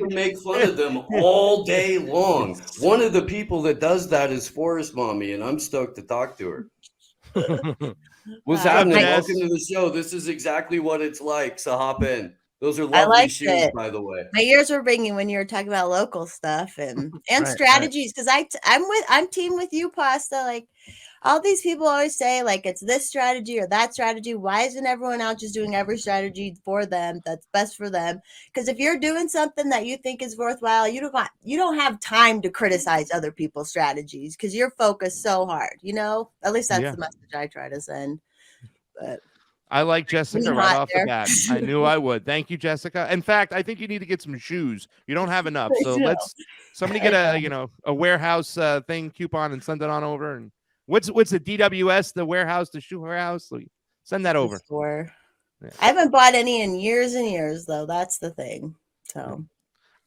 can make fun of them all day long. One of the people that does that is Forest Mommy, and I'm stoked to talk to her. What's happening? Welcome to the show. This is exactly what it's like. So hop in. Those are lovely shoes, by the way. My ears were ringing when you were talking about local stuff and strategies. Because I'm team with you, Pasta. Like all these people always say, like it's this strategy or that strategy. Why isn't everyone out just doing every strategy for them that's best for them? Because if you're doing something that you think is worthwhile, you don't have time to criticize other people's strategies because you're focused so hard. You know, at least that's the message I try to send. But I like Jessica right off the bat. I knew I would. Thank you, Jessica. In fact, I think you need to get some shoes. You don't have enough. So let's somebody get a warehouse thing coupon and send it on over. And what's the DWS, the warehouse, the shoe warehouse? Send that over. Yeah. I haven't bought any in years and years, though. That's the thing. So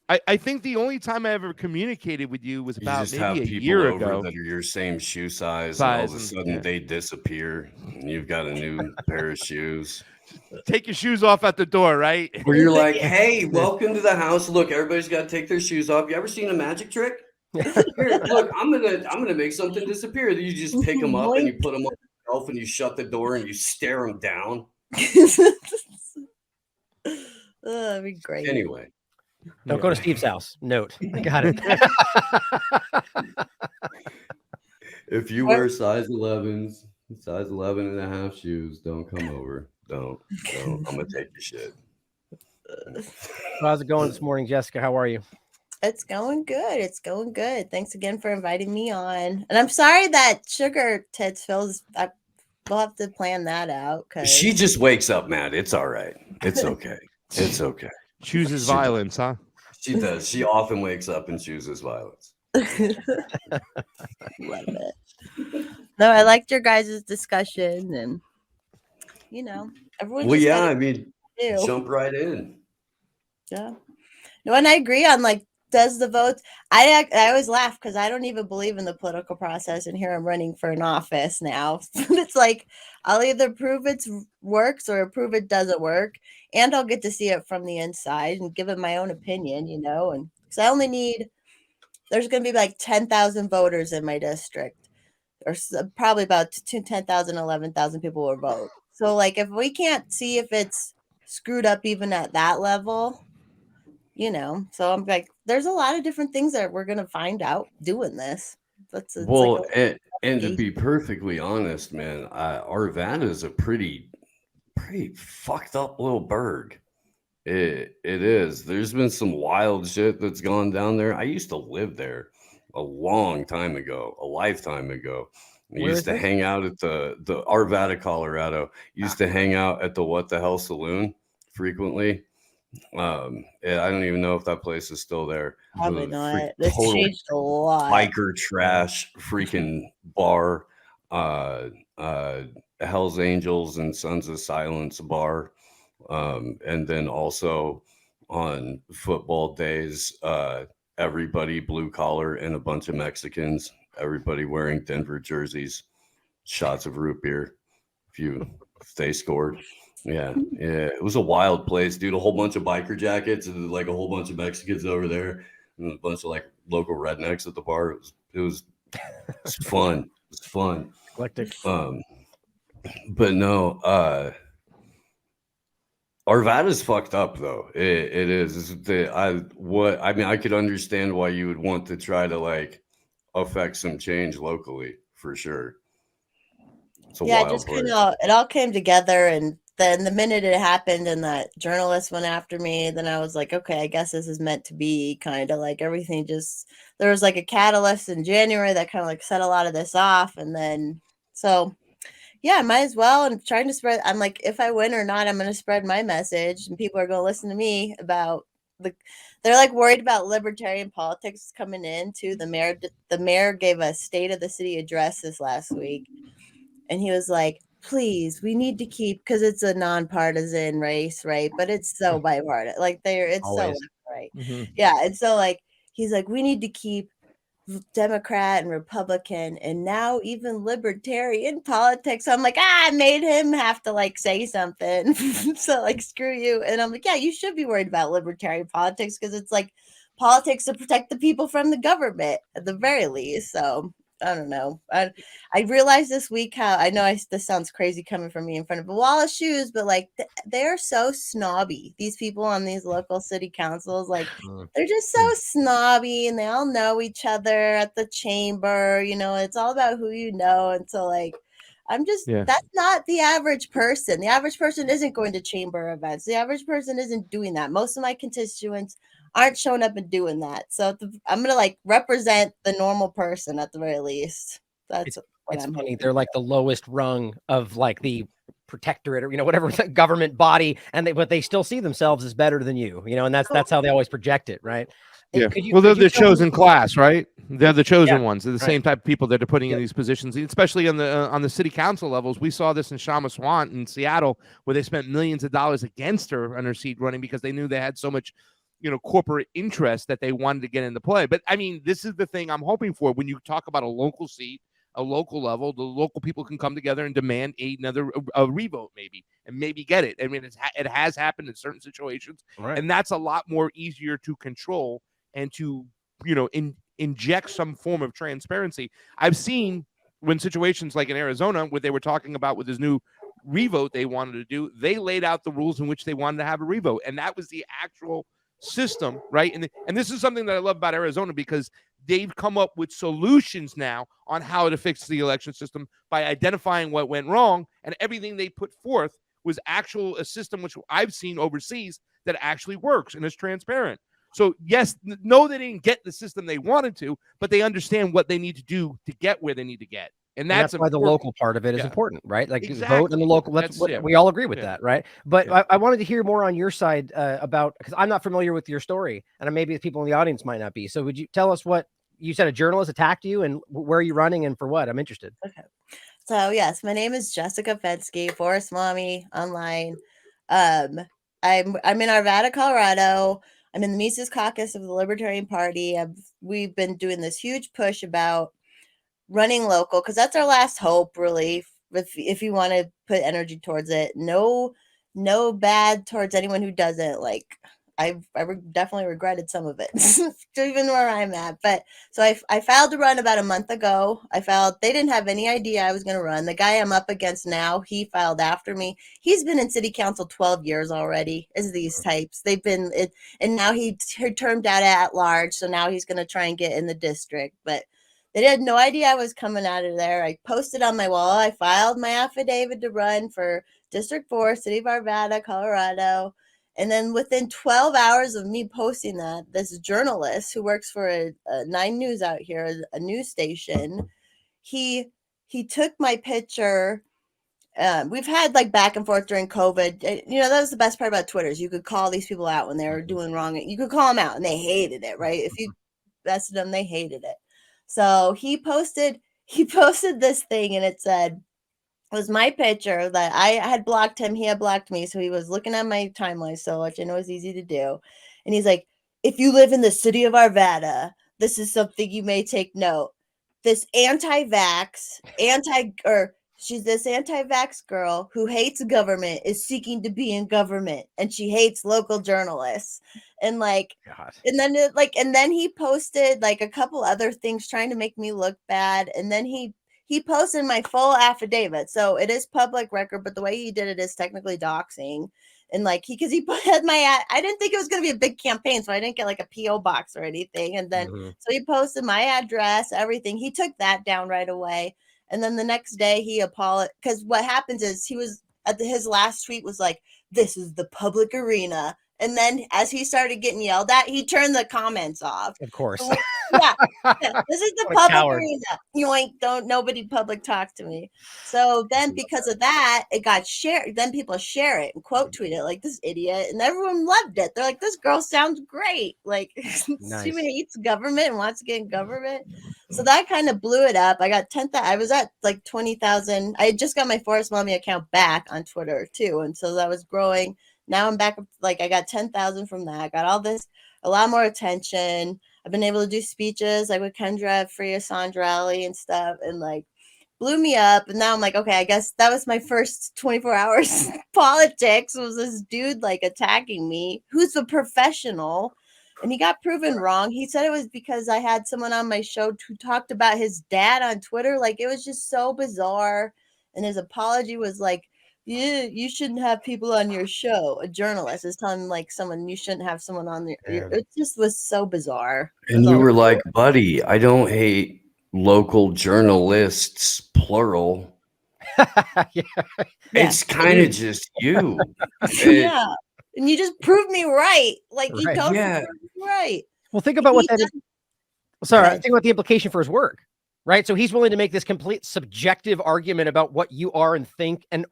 I think the only time I ever communicated with you was about maybe a year ago. That are your same shoe size and all of a sudden they disappear and you've got a new pair of shoes. Take your shoes off at the door, right? Where you're like, hey, welcome to the house. Look, everybody's got to take their shoes off. You ever seen a magic trick? Here, look, I'm gonna make something disappear. You just pick them up and you put them on yourself and you shut the door and you stare them down. That'd be great. Anyway. Don't go to Steve's house. Note. I got it. If you wear size 11s, size 11 and a half shoes, don't come over. Don't. I'm going to take your shit. How's it going this morning, Jessica? How are you? It's going good. It's going good. Thanks again for inviting me on. And I'm sorry that Sugar Tits feels... We'll have to plan that out. She just wakes up mad. It's all right. It's okay. It's okay. Chooses violence, huh? She does. She often wakes up and chooses violence. Love it. No, I liked your guys' discussion, and everyone. Well, yeah, I mean, jump right in. Yeah. No, and I agree on does the votes. I always laugh because I don't even believe in the political process, and here I'm running for an office now. It's like I'll either prove it works or prove it doesn't work, and I'll get to see it from the inside and give it my own opinion, and because I only need. There's going to be 10,000 voters in my district, or probably about 10,000, 11,000 people will vote. So if we can't see if it's screwed up even at that level. So I'm there's a lot of different things that we're going to find out doing this. And to be perfectly honest, man, Arvada is a pretty fucked up little burg. It is. There's been some wild shit that's gone down there. I used to live there a long time ago, a lifetime ago. I used to hang out at the Arvada, Colorado. Used to hang out at the What the Hell Saloon frequently. I don't even know if that place is still there. Probably not. This changed a lot. Biker trash freaking bar, Hell's Angels and Sons of Silence bar, and then also on football days, everybody blue collar and a bunch of Mexicans, everybody wearing Denver jerseys, shots of root beer if they scored. Yeah, it was a wild place, dude. A whole bunch of biker jackets and a whole bunch of Mexicans over there, and a bunch of local rednecks at the bar. It was fun. It was fun. Eclectic. But no, Arvada's fucked up though. It is. I could understand why you would want to try to affect some change locally for sure. It's a wild just place. It all came together, and then the minute it happened and that journalist went after me, then I was like, okay, I guess this is meant to be. Kind of everything just, there was a catalyst in January that kind of set a lot of this off. And then, so yeah, I might as well. And trying to spread, I'm if I win or not, I'm going to spread my message and people are going to listen to me about they're worried about libertarian politics coming in too. The mayor gave a state of the city address this last week. And he was like, please, we need to keep, because it's a nonpartisan race, right? But it's so bipartisan. It's always. So right. Mm-hmm. Yeah. And so he's like, we need to keep Democrat and Republican, and now even libertarian politics. So I'm like, I made him have to like say something. So like, screw you. And I'm like, yeah, you should be worried about libertarian politics because it's like politics to protect the people from the government at the very least. So I don't know. I realized this week how I know this sounds crazy coming from me in front of a wall of shoes, but like they're so snobby. These people on these local city councils, like they're just so snobby, and they all know each other at the chamber. You know, it's all about who you know. And so like, that's not the average person. The average person isn't going to chamber events. The average person isn't doing that. Most of my constituents aren't showing up and doing that. So I'm going to like represent the normal person at the very least. That's it's funny. They're like the lowest rung of like the protectorate or, you know, whatever government body. But they still see themselves as better than you, you know, and that's how they always project it. Right. Yeah. Well, they're the chosen class, right? They're the chosen ones. They're the same type of people that are putting in these positions, especially on the city council levels. We saw this in Shama Swan in Seattle, where they spent millions of dollars against her on her seat running because they knew they had so much, you know, corporate interest that they wanted to get into play. But I mean, this is the thing I'm hoping for when you talk about a local seat, a local level. The local people can come together and demand another revote, maybe get it. I mean, it has happened in certain situations, and that's a lot more easier to control and to, you know, inject some form of transparency. I've seen when situations like in Arizona, where they were talking about with this new revote they wanted to do, they laid out the rules in which they wanted to have a revote, and that was the actual system, right? And this is something that I love about Arizona, because they've come up with solutions now on how to fix the election system by identifying what went wrong, and everything they put forth was a system which I've seen overseas that actually works and is transparent. So yes, no, they didn't get the system they wanted to, but they understand what they need to do to get where they need to get. And that's why the local part of it is important, right? Like vote in the local. We all agree with that, right? But I wanted to hear more on your side about, because I'm not familiar with your story, and maybe the people in the audience might not be. So would you tell us what you said? A journalist attacked you, and where are you running, and for what? I'm interested. Okay. So yes, my name is Jessica Fetsky, Forest Mommy online. I'm in Arvada, Colorado. I'm in the Mises Caucus of the Libertarian Party. We've been doing this huge push about running local, because that's our last hope, really, if you want to put energy towards it. No bad towards anyone who doesn't. Like, I definitely regretted some of it, even where I'm at. But so I filed to run about a month ago. They didn't have any idea I was going to run. The guy I'm up against now, he filed after me. He's been in city council 12 years already, is these types. They've been it, and now he turned out at large. So now he's going to try and get in the district. But they had no idea I was coming out of there. I posted on my wall. I filed my affidavit to run for District 4, City of Arvada, Colorado. And then within 12 hours of me posting that, this journalist who works for a 9 News out here, a news station, he took my picture. We've had like back and forth during COVID. You know, that was the best part about Twitter, is you could call these people out when they were doing wrong. You could call them out and they hated it, right? If you bested them, they hated it. So he posted this thing, and it said, it was my picture that I had blocked him. He had blocked me. So he was looking at my timeline so much. I know it's easy to do. And he's like, if you live in the city of Arvada, this is something you may take note. This she's this anti-vax girl who hates government is seeking to be in government, and she hates local journalists. And like, God. And then he posted like a couple other things trying to make me look bad. And then he posted my full affidavit. So it is public record, but the way he did it is technically doxing. And like because he had I didn't think it was going to be a big campaign, so I didn't get like a PO box or anything. And then so he posted my address, everything. He took that down right away. And then the next day he apologized, because what happens is he was his last tweet was like, "This is the public arena." And then as he started getting yelled at, he turned the comments off. Of course. So, yeah. This is the public arena. Yoink, nobody public talk to me. So then because of that, it got shared. Then people share it and quote tweet it like, this idiot. And everyone loved it. They're like, this girl sounds great. Like nice. She hates government and wants to get in government. So that kind of blew it up. I got 10,000. I was at like 20,000. I had just got my Forest Mommy account back on Twitter too. And so that was growing. Now I'm back, like I got 10,000 from that. I got all this, a lot more attention. I've been able to do speeches like with Kendra, Freya, Sandra Alley and stuff, and like blew me up. And now I'm like, okay, I guess that was my first 24 hours politics, was this dude like attacking me who's a professional, and he got proven wrong. He said it was because I had someone on my show who talked about his dad on Twitter. Like, it was just so bizarre. And his apology was like, you shouldn't have people on your show. A journalist is telling like someone you shouldn't have someone on there. It just was so bizarre. And you were like, buddy, I don't hate local journalists, plural. Yeah. It's kind of just you. Yeah. And you just proved me right. Like, you totally proved me right. Well, think about what that is. Sorry, think about the implication for his work, right? So he's willing to make this complete subjective argument about what you are and think, and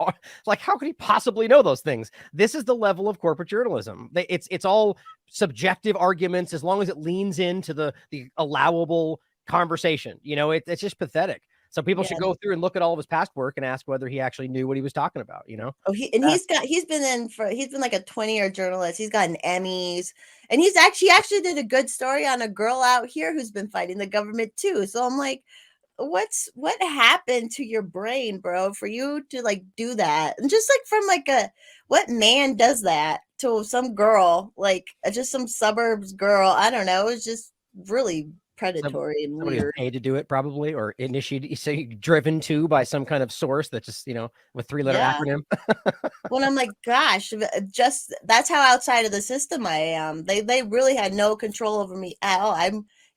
like, how could he possibly know those things? This is the level of corporate journalism. It's all subjective arguments as long as it leans into the allowable conversation. You know, it's just pathetic. So people should go through and look at all of his past work and ask whether he actually knew what he was talking about, you know? Oh, he's been like a 20-year journalist. He's gotten Emmys, and he actually did a good story on a girl out here who's been fighting the government too. So I'm like, what happened to your brain, bro, for you to like do that? And just like from like what man does that to some girl, like just some suburbs girl? I don't know. It's just really predatory and weird. Paid to do it, probably, or initiated, driven to by some kind of source that just, you know, with 3-letter acronym. Well, I'm like, gosh, just that's how outside of the system I am. They really had no control over me at all.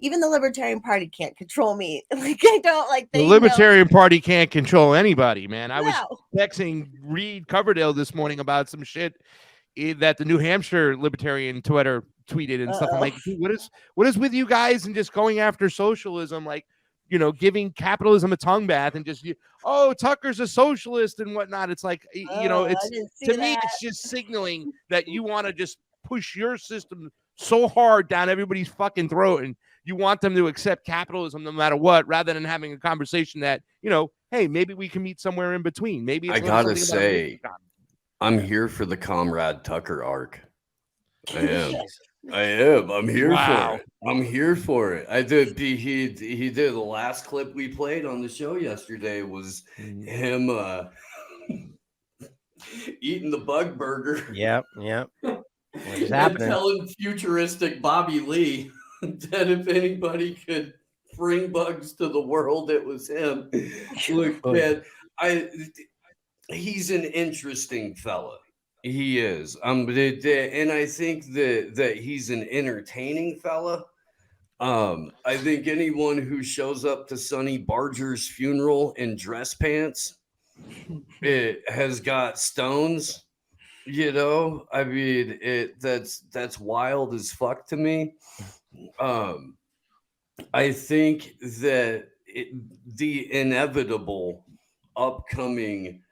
Even the Libertarian Party can't control me. Like, I don't like the Libertarian Party can't control anybody, man. I was texting Reed Coverdale this morning about some shit that the New Hampshire Libertarian Twitter tweeted and stuff. I'm like, dude, what is with you guys and just going after socialism, like, you know, giving capitalism a tongue bath and just, Tucker's a socialist and whatnot. It's like, you know, it's to me, it's just signaling that you want to just push your system so hard down everybody's fucking throat, and you want them to accept capitalism no matter what, rather than having a conversation that, you know, hey, maybe we can meet somewhere in between. Maybe I gotta say, I'm here for the Comrade Tucker arc. I am. I'm here for it. I'm here for it. I did. He did. The last clip we played on the show yesterday was him eating the bug burger. Yep. What's happening? Telling futuristic Bobby Lee that if anybody could bring bugs to the world, it was him. Look, man, he's an interesting fella. He is. And I think that he's an entertaining fella. I think anyone who shows up to Sonny Barger's funeral in dress pants, it has got stones. You know, I mean, that's wild as fuck to me. I think that the inevitable upcoming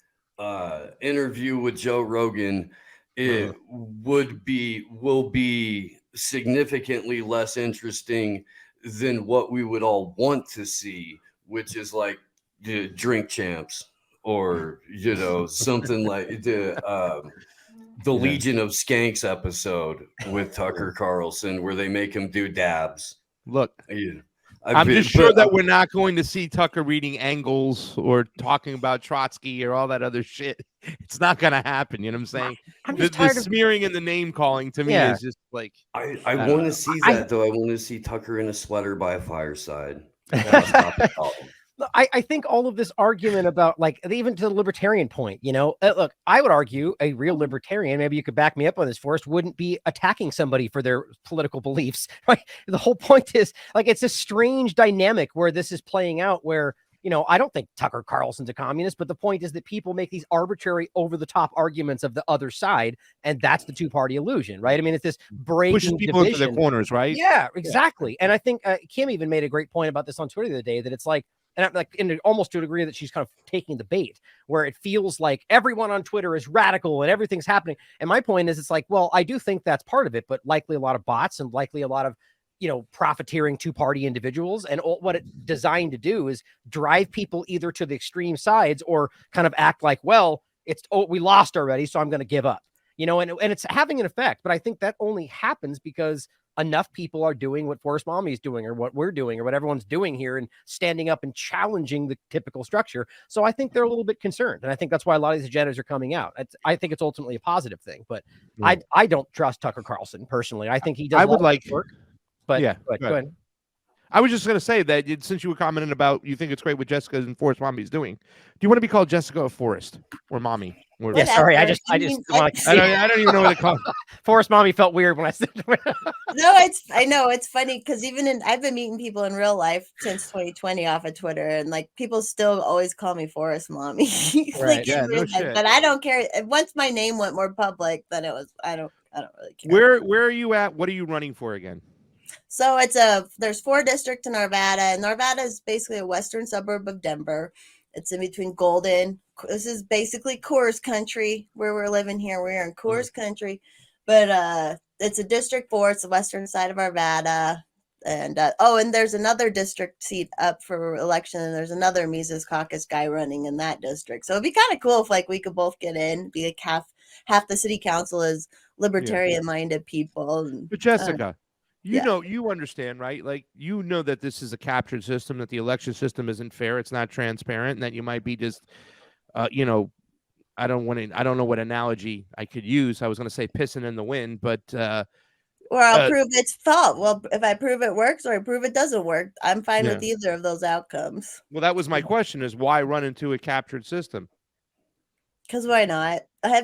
interview with Joe Rogan will be significantly less interesting than what we would all want to see, which is like the Drink Champs, or, you know, something like the Legion of Skanks episode with Tucker Carlson, where they make him do dabs. Look, I'm just sure that we're not going to see Tucker reading Engels or talking about Trotsky or all that other shit. It's not going to happen. You know what I'm saying? The smearing and the name calling to me is just like, I want to see that though. I want to see Tucker in a sweater by a fireside. I think all of this argument about, like, even to the libertarian point, you know, look, I would argue a real libertarian, maybe you could back me up on this, Forrest, wouldn't be attacking somebody for their political beliefs, right? The whole point is, like, it's a strange dynamic where this is playing out where, you know, I don't think Tucker Carlson's a communist, but the point is that people make these arbitrary over-the-top arguments of the other side, and that's the two-party illusion, right? I mean, it's this breaking pushing people into their corners, right? Yeah, exactly. And I think Kim even made a great point about this on Twitter the other day, that it's like, and I'm like, almost to a degree that she's kind of taking the bait, where it feels like everyone on Twitter is radical and everything's happening. And my point is, it's like, well, I do think that's part of it, but likely a lot of bots and likely a lot of, you know, profiteering two-party individuals. And what it's designed to do is drive people either to the extreme sides or kind of act like, well, we lost already, so I'm going to give up, you know, and it's having an effect. But I think that only happens because enough people are doing what Forest Mommy is doing or what we're doing or what everyone's doing here and standing up and challenging the typical structure. So I think they're a little bit concerned. And I think that's why a lot of these agendas are coming out. I think it's ultimately a positive thing, but I don't trust Tucker Carlson personally. I think he does work, but yeah, go ahead. I was just going to say that since you were commenting about you think it's great what Jessica and Forest Mommy is doing, do you want to be called Jessica or Forest or Mommy? Or, yeah, sorry, I just I don't even know what to call it. Forest Mommy felt weird when I said No, I know it's funny because I've been meeting people in real life since 2020 off of Twitter, and like people still always call me Forest Mommy. Right. But I don't care. Once my name went more public, then it was I don't really care. Where are you at? What are you running for again? So there's 4 districts in Arvada, and Arvada is basically a western suburb of Denver. It's in between Golden. This is basically Coors country where we're living here. We're in Coors country, but it's a District 4. It's the western side of Arvada. And and there's another district seat up for election, and there's another Mises Caucus guy running in that district. So it'd be kind of cool if like we could both get in, be like half the city council is libertarian-minded people. But Jessica, you understand, right? Like, that this is a captured system, that the election system isn't fair, it's not transparent, and that you might be just, I don't know what analogy I could use. I was going to say pissing in the wind, but or I'll prove it's fault. Well, if I prove it works or I prove it doesn't work, I'm fine with either of those outcomes. Well, that was my question: is why run into a captured system? Because why not? I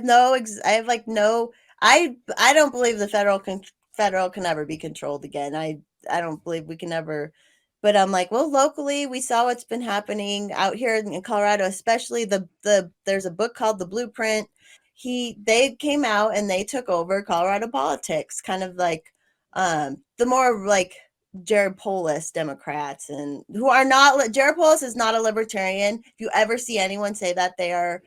don't believe the federal can ever be controlled again. I don't believe we can ever, but I'm like, well, locally we saw what's been happening out here in Colorado, especially there's a book called The Blueprint. They came out and they took over Colorado politics, kind of like the more like Jared Polis Democrats, and who are not. Jared Polis is not a libertarian. If you ever see anyone say that, they're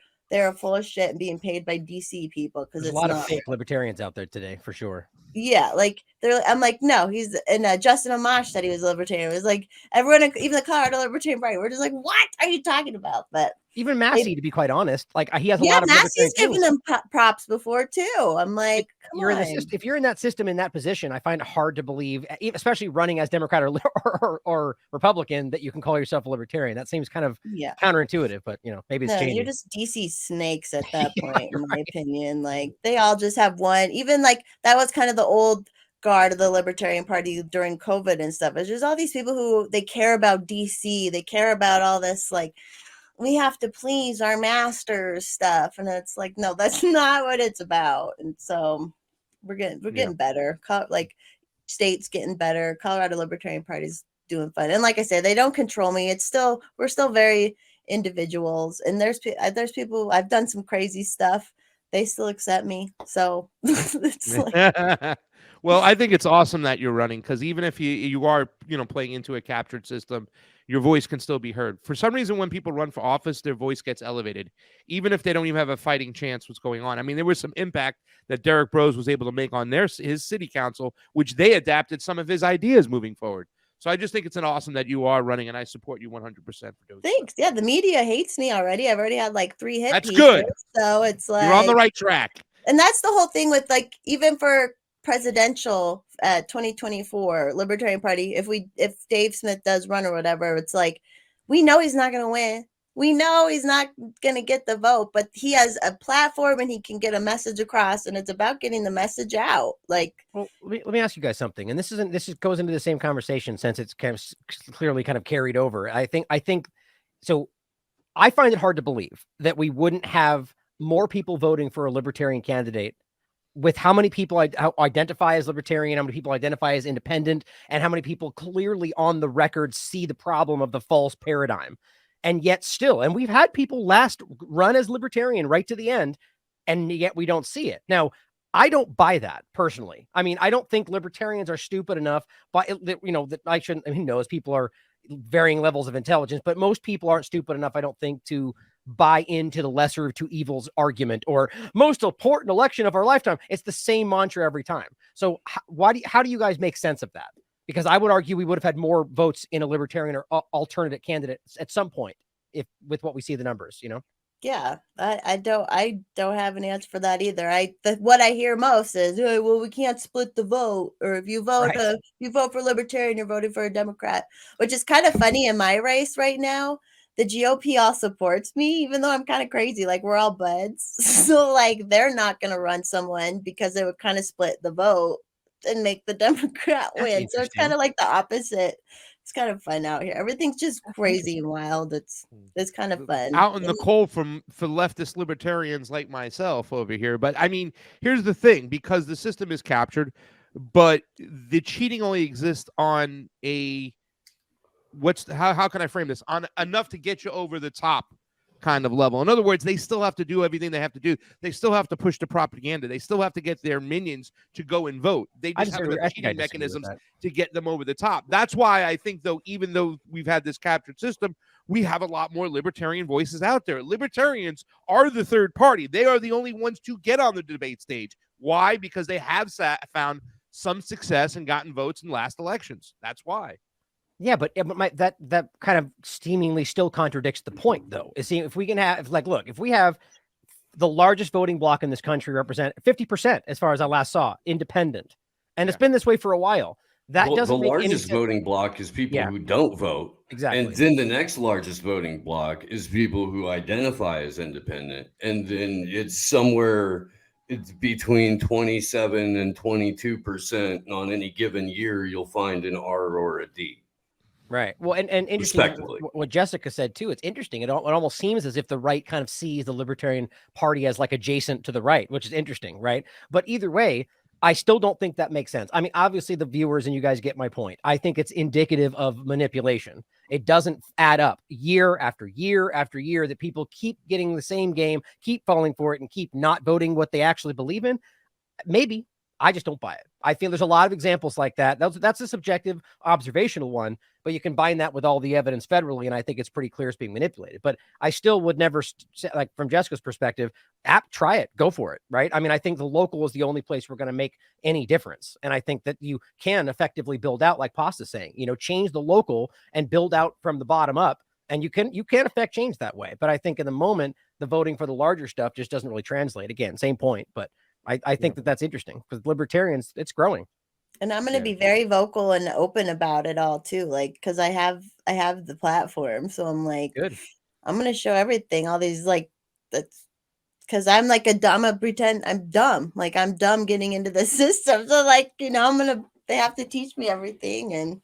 full of shit and being paid by DC people, because there's a lot of fake libertarians out there today for sure. Yeah, like I'm like, no, he's and Justin Amash said he was a libertarian. It was like everyone, even the Colorado Libertarian Party, we're just like, what are you talking about? But even Massey, to be quite honest, like he has a lot of Massey's given them props before too. I'm like, if you're in that system, in that position, I find it hard to believe, especially running as Democrat or Republican, that you can call yourself a libertarian. That seems kind of counterintuitive, but maybe it's changing. You're just DC snakes at that point, in my opinion. Like they all just have one. Even like that was kind of the old guard of the Libertarian Party during COVID and stuff. It's just all these people who they care about DC, they care about all this like, we have to please our masters stuff, and it's like, no, that's not what it's about. And so we're getting better. Like states getting better. Colorado Libertarian Party's doing fine, and like I said, they don't control me. We're still very individuals, and there's people. I've done some crazy stuff. They still accept me. So it's like. Well, I think it's awesome that you're running, because even if you are playing into a captured system, your voice can still be heard. For some reason, when people run for office, their voice gets elevated, even if they don't even have a fighting chance what's going on. I mean, there was some impact that Derek Brose was able to make on his city council, which they adapted some of his ideas moving forward. So I just think it's an awesome that you are running, and I support you 100% for doing. Thanks. Yeah, the media hates me already. I've already had like 3 hit That's pieces, good. So it's like you're on the right track. And that's the whole thing with like, even for presidential 2024 Libertarian Party, if Dave Smith does run or whatever, it's like, we know he's not going to win. We know he's not going to get the vote, but he has a platform and he can get a message across, and it's about getting the message out. Like, well, let me ask you guys something, and this goes into the same conversation since it's kind of clearly kind of carried over. I think so. I find it hard to believe that we wouldn't have more people voting for a libertarian candidate with how many people identify as libertarian, how many people identify as independent, and how many people clearly on the record see the problem of the false paradigm. And yet still, and we've had people last run as libertarian right to the end, and yet we don't see it. Now, I don't buy that personally. I mean, I don't think libertarians are stupid enough, but that I shouldn't, who knows, people are varying levels of intelligence, but most people aren't stupid enough, I don't think, to buy into the lesser of two evils argument or most important election of our lifetime. It's the same mantra every time. So how do you guys make sense of that? Because I would argue we would have had more votes in a libertarian or alternate candidate at some point, if with what we see the numbers, Yeah, I don't have an answer for that either. What I hear most is, "Hey, well, we can't split the vote, or if you vote Right. you vote for Libertarian, you're voting for a Democrat," which is kind of funny in my race right now. The GOP all supports me, even though I'm kind of crazy. Like, we're all buds, so like they're not gonna run someone because it would kind of split the vote and make the Democrat That's win. So it's kind interesting. of like the opposite. It's kind of fun out here. Everything's just That's crazy and wild. It's kind of fun. Out in the cold for leftist libertarians like myself over here. But I mean, here's the thing, because the system is captured, but the cheating only exists on a how can I frame this? On enough to get you over the top kind of level. In other words, they still have to do everything they have to do. They still have to push the propaganda. They still have to get their minions to go and vote. They just have enough cheating mechanisms to get them over the top. That's why I think, though, even though we've had this captured system, we have a lot more libertarian voices out there. Libertarians are the third party. They are the only ones to get on the debate stage. Why? Because they have found some success and gotten votes in last elections. That's why. Yeah, but that kind of seemingly still contradicts the point, though. Is, see, if we can have, like, look, if we have the largest voting bloc in this country represent 50%, as far as I last saw, independent, and it's been this way for a while. That doesn't make any sense. The largest voting bloc is people who don't vote. Exactly. And then the next largest voting bloc is people who identify as independent. And then it's somewhere, it's between 27 and 22% on any given year. You'll find an R or a D. Right. Well, and interesting what Jessica said too. It's interesting. It almost seems as if the right kind of sees the Libertarian Party as like adjacent to the right, which is interesting, right? But either way, I still don't think that makes sense. I mean, obviously the viewers and you guys get my point. I think it's indicative of manipulation. It doesn't add up year after year after year that people keep getting the same game, keep falling for it, and keep not voting what they actually believe in. Maybe. I just don't buy it. I feel there's a lot of examples like that. That's a subjective, observational one, but you combine that with all the evidence federally, and I think it's pretty clear it's being manipulated. But I still would never, like from Jessica's perspective, try it, go for it, right? I mean, I think the local is the only place we're going to make any difference, and I think that you can effectively build out, like Pasta's saying, change the local and build out from the bottom up, and you can affect change that way. But I think in the moment, the voting for the larger stuff just doesn't really translate. Again, same point, but I think that's interesting because libertarians, it's growing. And I'm going to be very vocal and open about it all too. Like, because I have the platform. So I'm like, good. I'm going to show everything, all these, like, that's because I'm like pretend I'm dumb. Like, I'm dumb getting into the system. So like, they have to teach me everything. And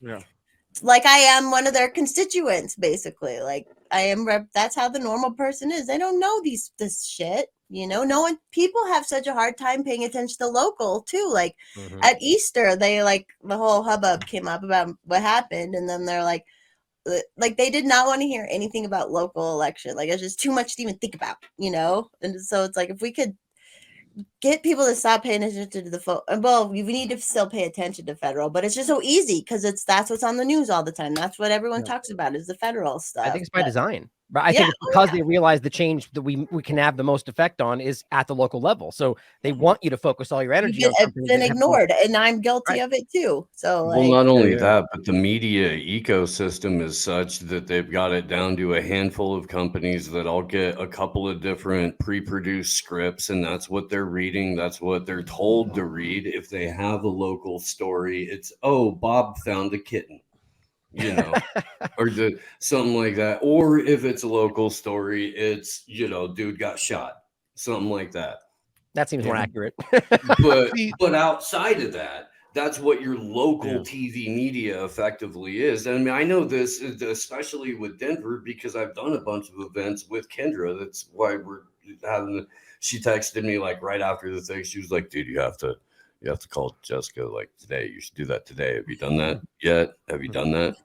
like, I am one of their constituents, basically. Like, I am, that's how the normal person is. They don't know this shit. People have such a hard time paying attention to local too. Like at Easter, they like the whole hubbub came up about what happened. And then they're like they did not want to hear anything about local election. Like, it's just too much to even think about, And so it's like, if we could get people to stop paying attention to the well, we need to still pay attention to federal, but it's just so easy because that's what's on the news all the time. That's what everyone talks about is the federal stuff. I think it's by design. But I think it's because they realize the change that we can have the most effect on is at the local level. So they want you to focus all your energy on something. It's been ignored, and I'm guilty of it too. So, well, not only that, but the media ecosystem is such that they've got it down to a handful of companies that all get a couple of different pre-produced scripts, and that's what they're reading. That's what they're told to read. If they have a local story, it's, oh, Bob found a kitten. Or something like that. Or if it's a local story, it's, dude got shot, something like that. That seems more accurate. but outside of that, that's what your local TV media effectively is. And I mean, I know this, especially with Denver, because I've done a bunch of events with Kendra. That's why we're having she texted me like right after the thing. She was like, dude, you have to call Jessica like today. You should do that today. Have you done that yet? Have you done that?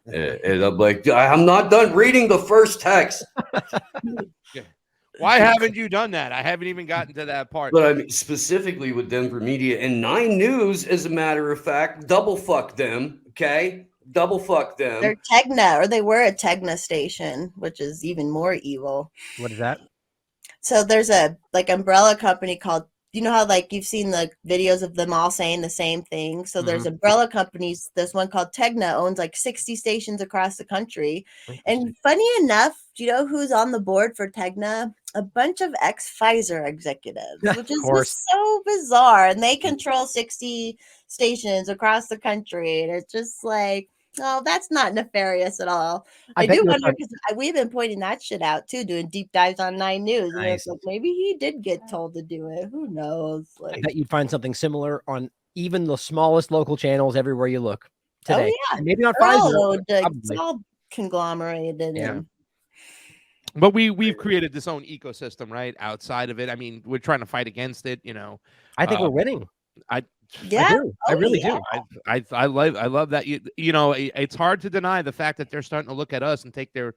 And I'm like, I'm not done reading the first text. Why haven't you done that? I haven't even gotten to that part. But I mean, specifically with Denver media and 9 News, as a matter of fact, double fuck them. Okay. Double fuck them. They're Tegna, or they were a Tegna station, which is even more evil. What is that? So there's a like umbrella company called you know how like you've seen the videos of them all saying the same thing. So there's umbrella companies. There's one called Tegna owns like 60 stations across the country. And funny enough, do you know who's on the board for Tegna? A bunch of ex-Pfizer executives, which is just so bizarre. And they control 60 stations across the country. And it's just like, oh, that's not nefarious at all. I do wonder because we've been pointing that shit out too, doing deep dives on 9 News. And it's like maybe he did get told to do it. Who knows? Like, I bet you'd find something similar on even the smallest local channels everywhere you look today. Oh, yeah. And maybe on Pfizer. It's all conglomerated. Yeah. And, but we've created this own ecosystem, right? Outside of it. I mean, we're trying to fight against it, you know. I think we're winning. I really do. I love that. You know, it's hard to deny the fact that they're starting to look at us and take their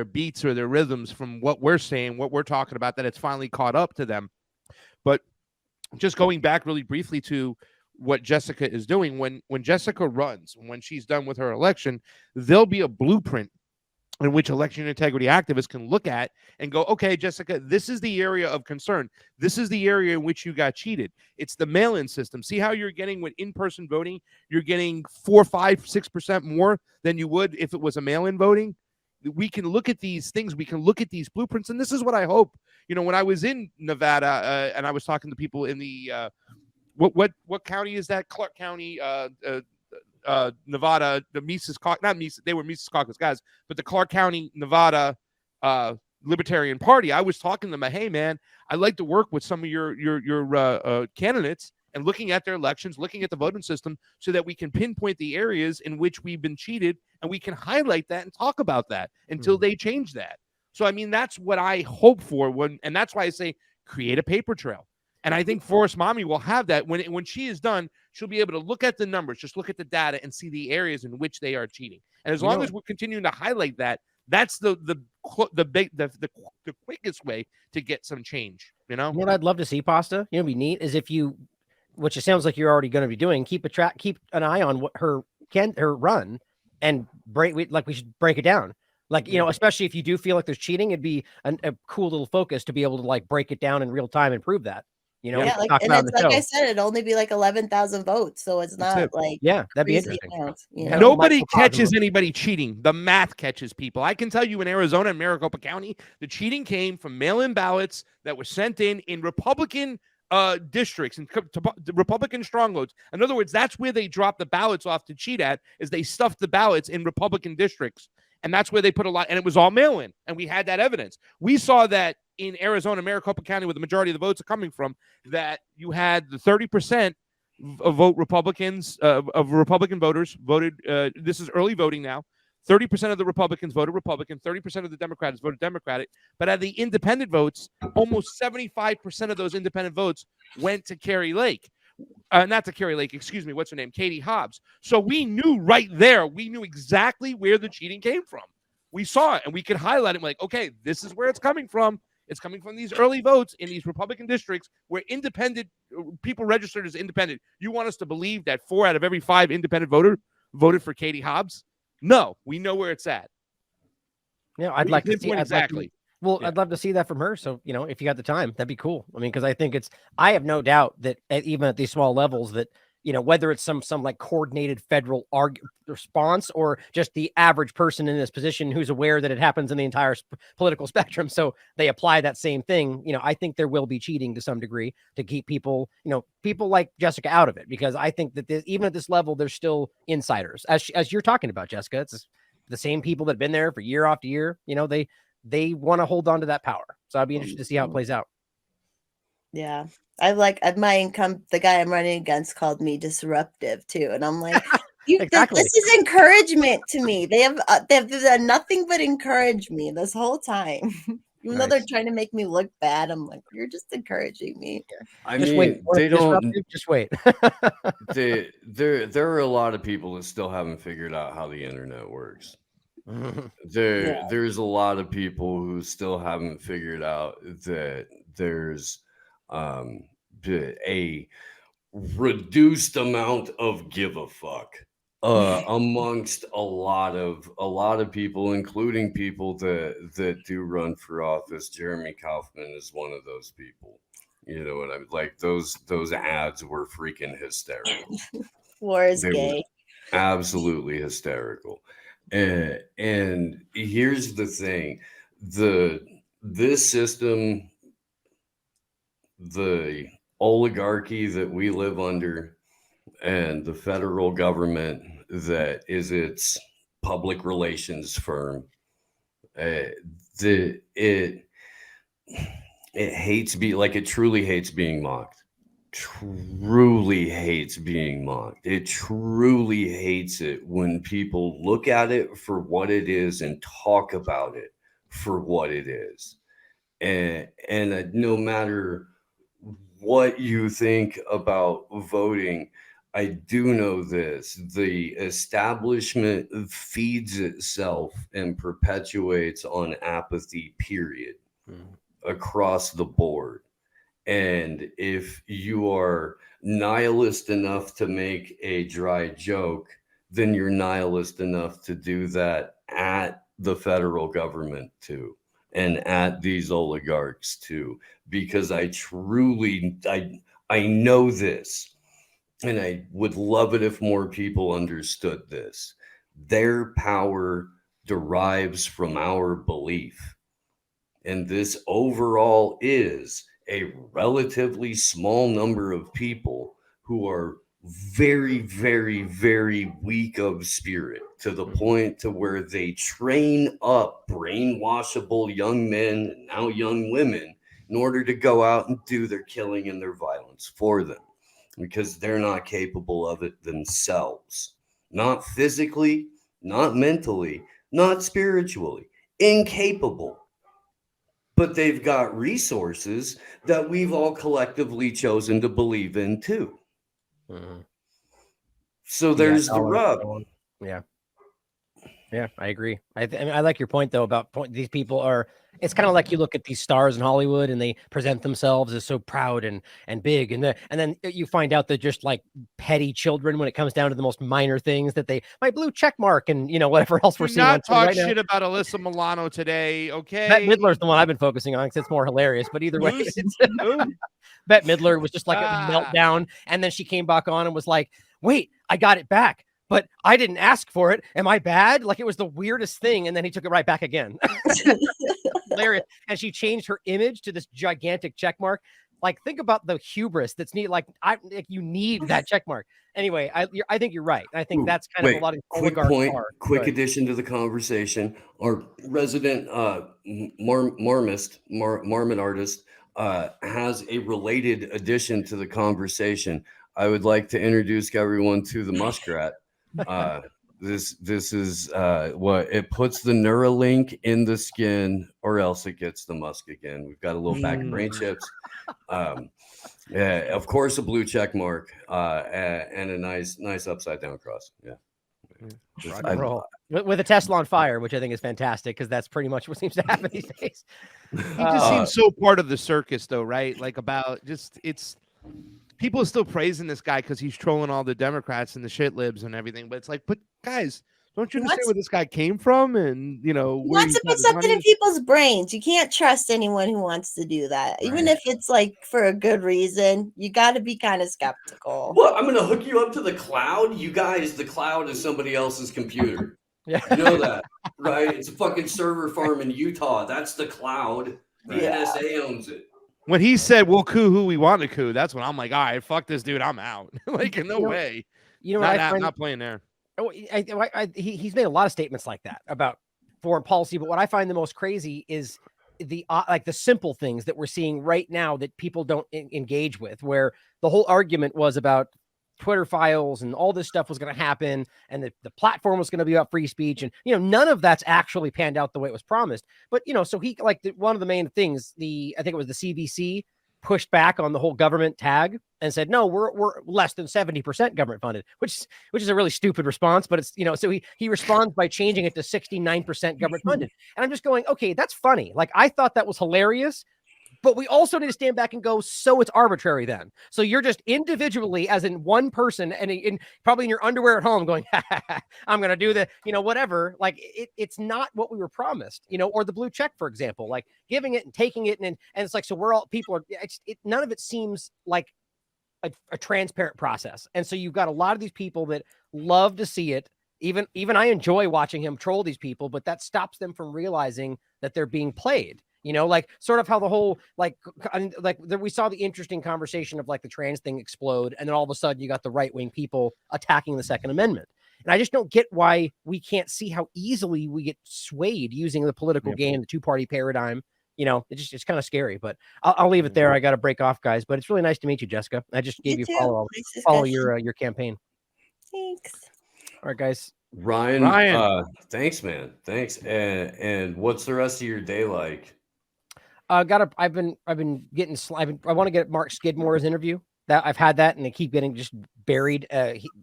beats or their rhythms from what we're saying, what we're talking about, that it's finally caught up to them. But just going back really briefly to what Jessica is doing, when Jessica runs, when she's done with her election, there'll be a blueprint in which election integrity activists can look at and go, okay, Jessica, this is the area of concern. This is the area in which you got cheated. It's the mail-in system. See how you're getting with in-person voting? You're getting 4, 5, 6% more than you would if it was a mail-in voting. We can look at these things. We can look at these blueprints. And this is what I hope. You know, when I was in Nevada and I was talking to people in the, what county is that? Clark County, Nevada, the Mises Caucus, not Mises, they were Mises Caucus guys, but the Clark County, Nevada Libertarian Party. I was talking to them, hey man, I'd like to work with some of your candidates and looking at their elections, looking at the voting system so that we can pinpoint the areas in which we've been cheated and we can highlight that and talk about that until they change that. So, I mean, that's what I hope for and that's why I say create a paper trail. And I think Forrest Mommy will have that when she is done. She'll be able to look at the numbers, just look at the data, and see the areas in which they are cheating. And as long as we're continuing to highlight that, that's the quickest way to get some change. You know what I'd love to see, Pasta. You know, what'd be neat is if you, which it sounds like you're already going to be doing, keep an eye on what her run and we should break it down. Like, you know, especially if you do feel like there's cheating, it'd be a cool little focus to be able to like break it down in real time and prove that. You know, and it's like I said, it'd only be like 11,000 votes, so it's not like that'd be interesting. You know? Nobody catches anybody cheating. The math catches people. I can tell you in Arizona and Maricopa County, the cheating came from mail-in ballots that were sent in Republican districts and Republican strongholds. In other words, that's where they dropped the ballots off to cheat at, is they stuffed the ballots in Republican districts. And that's where they put a lot, and it was all mail-in, and we had that evidence. We saw that in Arizona, Maricopa County, where the majority of the votes are coming from, that you had the 30% of Republicans, of Republican voters voted, this is early voting now, 30% of the Republicans voted Republican, 30% of the Democrats voted Democratic, but out of the independent votes, almost 75% of those independent votes went to Carrie Lake. Not to Carrie Lake, excuse me, what's her name? Katie Hobbs. So we knew right there, we knew exactly where the cheating came from. We saw it and we could highlight it like, okay, this is where it's coming from. It's coming from these early votes in these Republican districts where independent people registered as independent. You want us to believe that 4 out of every 5 independent voter voted for Katie Hobbs? No, we know where it's at. Yeah, I'd like to see exactly. I'd love to see that from her. So, you know, if you got the time, that'd be cool. I mean, because I think I have no doubt that even at these small levels that, you know, whether it's some like coordinated federal response or just the average person in this position who's aware that it happens in the entire political spectrum, so they apply that same thing, you know, I think there will be cheating to some degree to keep people, you know, people like Jessica out of it, because I think that even at this level, there's still insiders, as you're talking about, Jessica. It's the same people that have been there for year after year. You know, they want to hold on to that power. So I'd be interested to see how it plays out. Yeah. The guy I'm running against called me disruptive too. And I'm like, exactly. This is encouragement to me. They've done nothing but encourage me this whole time. Even though they're trying to make me look bad, I'm like, you're just encouraging me. I mean, they don't just wait. There are a lot of people that still haven't figured out how the internet works. There's a lot of people who still haven't figured out that there's a reduced amount of give a fuck amongst a lot of people, including people that do run for office. Jeremy Kaufman is one of those people. You know what I mean? Like those ads were freaking hysterical. War is They gay. were absolutely hysterical. And here's the thing. This system, the oligarchy that we live under, and the federal government that is its public relations firm, it hates it truly hates being mocked. Truly hates being mocked. It truly hates it when people look at it for what it is and talk about it for what it is. And no matter what you think about voting, I do know this: the establishment feeds itself and perpetuates on apathy, period, across the board. And if you are nihilist enough to make a dry joke, then you're nihilist enough to do that at the federal government too, and at these oligarchs too, because I know this, and I would love it if more people understood this. Their power derives from our belief. And this overall is a relatively small number of people who are very, very, very weak of spirit, to the point to where they train up brainwashable young men and now young women in order to go out and do their killing and their violence for them, because they're not capable of it themselves. Not physically, not mentally, not spiritually, incapable. But they've got resources that we've all collectively chosen to believe in too. So there's the rub. Yeah, I agree. I mean, I like your point though about these people are. It's kind of like you look at these stars in Hollywood and they present themselves as so proud and big, and then you find out they're just like petty children when it comes down to the most minor things, that my blue check mark and whatever else we're seeing. Not talk shit about Alyssa Milano today, okay? Bette Midler's the one I've been focusing on because it's more hilarious. But either way, Bette Midler was just like a meltdown, and then she came back on and was like, "Wait, I got it back. But I didn't ask for it. Am I bad?" Like, it was the weirdest thing. And then he took it right back again. Hilarious. And she changed her image to this gigantic check mark. Like, think about the hubris that's needed. Like, you need that check mark. Anyway, I think you're right. I think that's kind of a lot of quick addition to the conversation. Our resident marmot artist has a related addition to the conversation. I would like to introduce everyone to the muskrat. This is what it puts the Neuralink in the skin, or else it gets the musk again. We've got a little bag of brain chips. Yeah, of course, a blue check mark, and a nice upside down cross. Yeah. With a Tesla on fire, which I think is fantastic, because that's pretty much what seems to happen these days. He just seems so part of the circus, though, right? Like, people are still praising this guy because he's trolling all the Democrats and the shit libs and everything. But it's like, but guys, don't you understand where this guy came from? And, he wants to put something in people's brains. You can't trust anyone who wants to do that. Right. Even if it's like for a good reason, you got to be kind of skeptical. What? I'm going to hook you up to the cloud? You guys, the cloud is somebody else's computer. Yeah. You know that, right? It's a fucking server farm in Utah. That's the cloud. The NSA owns it. When he said we'll coup who we want to coup, that's when I'm like, all right, fuck this dude, I'm out. Like, no way. Not playing there. He's made a lot of statements like that about foreign policy, but what I find the most crazy is the simple things that we're seeing right now that people don't engage with, where the whole argument was about Twitter files and all this stuff was going to happen, and the platform was going to be about free speech, and none of that's actually panned out the way it was promised. But so he one of the main things, I think it was the CBC pushed back on the whole government tag and said, no, we're less than 70% government funded, which is a really stupid response. But it's so he responds by changing it to 69% government funded, and I'm just going, okay, that's funny. Like, I thought that was hilarious But we also need to stand back and go, so it's arbitrary then. So you're just individually, as in one person, and probably in your underwear at home going, I'm going to do the, whatever. Like it's not what we were promised, or the blue check, for example, like giving it and taking it. And it's like, so we're all people are, none of it seems like a transparent process. And so you've got a lot of these people that love to see it. Even I enjoy watching him troll these people, but that stops them from realizing that they're being played. Like sort of how the whole, we saw the interesting conversation of like the trans thing explode. And then all of a sudden you got the right-wing people attacking the Second Amendment. And I just don't get why we can't see how easily we get swayed using the political game, the two-party paradigm. It's kind of scary, but I'll leave it there. I got to break off, guys, but it's really nice to meet you, Jessica. I just gave you follow your campaign. Thanks. All right, guys. Ryan. Thanks, man. Thanks. And what's the rest of your day like? I want to get Mark Skidmore's interview. That I've had that, and they keep getting just buried.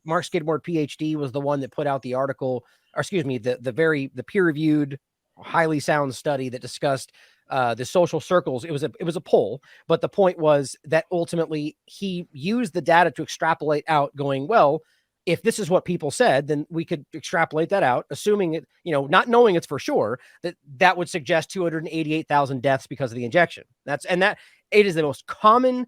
Mark Skidmore, PhD, was the one that put out the article, or excuse me, the peer-reviewed, highly sound study that discussed the social circles. It was a poll, but the point was that ultimately he used the data to extrapolate out, going, well, if this is what people said, then we could extrapolate that out, assuming it, not knowing it's for sure, that would suggest 288,000 deaths because of the injection. It is the most common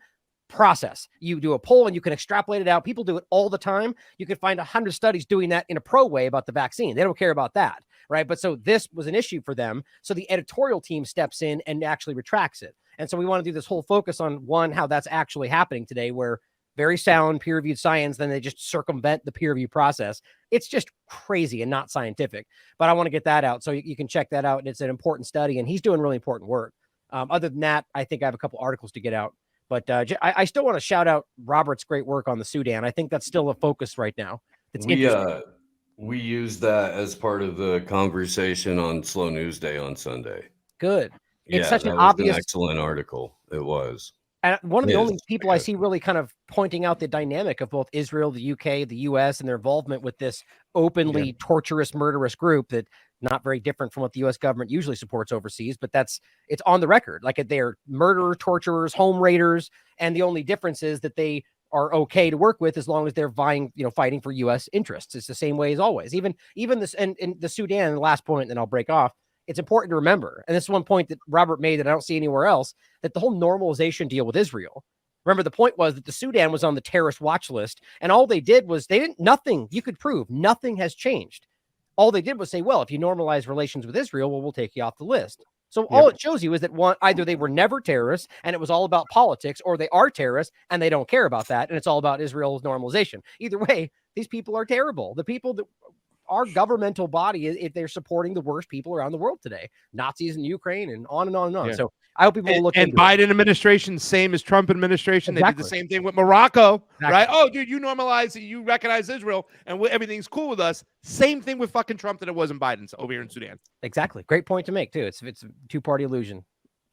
process. You do a poll and you can extrapolate it out. People do it all the time. You could find 100 studies doing that in a pro way about the vaccine. They don't care about that, right? But so this was an issue for them. So the editorial team steps in and actually retracts it. And so we want to do this whole focus on how that's actually happening today, where very sound peer-reviewed science, then they just circumvent the peer review process. It's just crazy and not scientific, but I want to get that out. So you can check that out. And it's an important study, and he's doing really important work. Other than that, I think I have a couple articles to get out, but I still want to shout out Robert's great work on the Sudan. I think that's still a focus right now. We use that as part of the conversation on Slow News Day on Sunday. Good. It's such an obvious, excellent article. It was. And one of the only people I see really kind of pointing out the dynamic of both Israel, the UK, the US, and their involvement with this openly torturous, murderous group that not very different from what the US government usually supports overseas, but it's on the record. Like they're murderers, torturers, home raiders. And the only difference is that they are okay to work with as long as they're fighting for US interests. It's the same way as always. Even this and the Sudan, the last point, and then I'll break off. It's important to remember, and this is one point that Robert made that I don't see anywhere else, that the whole normalization deal with Israel. Remember, the point was that the Sudan was on the terrorist watch list, and all they did was nothing you could prove. Nothing has changed. All they did was say, well, if you normalize relations with Israel, well, we'll take you off the list. So all it shows you is that either they were never terrorists and it was all about politics, or they are terrorists and they don't care about that, and it's all about Israel's normalization. Either way, these people are terrible. The people that our governmental body, if they're supporting the worst people around the world today, Nazis in Ukraine and on and on and on. Yeah. So I hope people will look into Biden administration, same as Trump administration. Exactly. They did the same thing with Morocco, right? Oh, dude, you normalize it, you recognize Israel, and everything's cool with us. Same thing with fucking Trump that it was in Biden's over here in Sudan. Exactly. Great point to make too. It's a two-party illusion.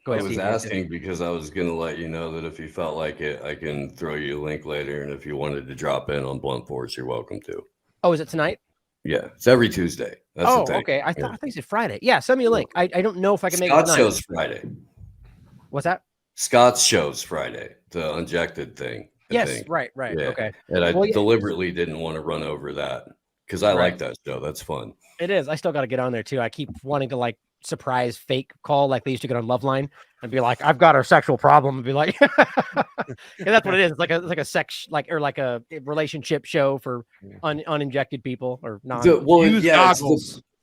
Go ahead, I was asking because I was going to let you know that if you felt like it, I can throw you a link later, and if you wanted to drop in on Blunt Force, you're welcome to. Oh, is it tonight? Yeah, it's every Tuesday. That's the thing. Okay. I think it's Friday. Yeah, send me a link. I don't know if I can make it tonight. Scott's show's Friday. What's that? Scott's show's Friday. The injected thing. Yes, right. Yeah. Okay. And I deliberately didn't want to run over that because I like that show. That's fun. It is. I still got to get on there too. I keep wanting to surprise fake call like they used to get on Loveline and be like, I've got a sexual problem, and be like, and that's what it is. It's like a sex or like a relationship show for uninjected people or non.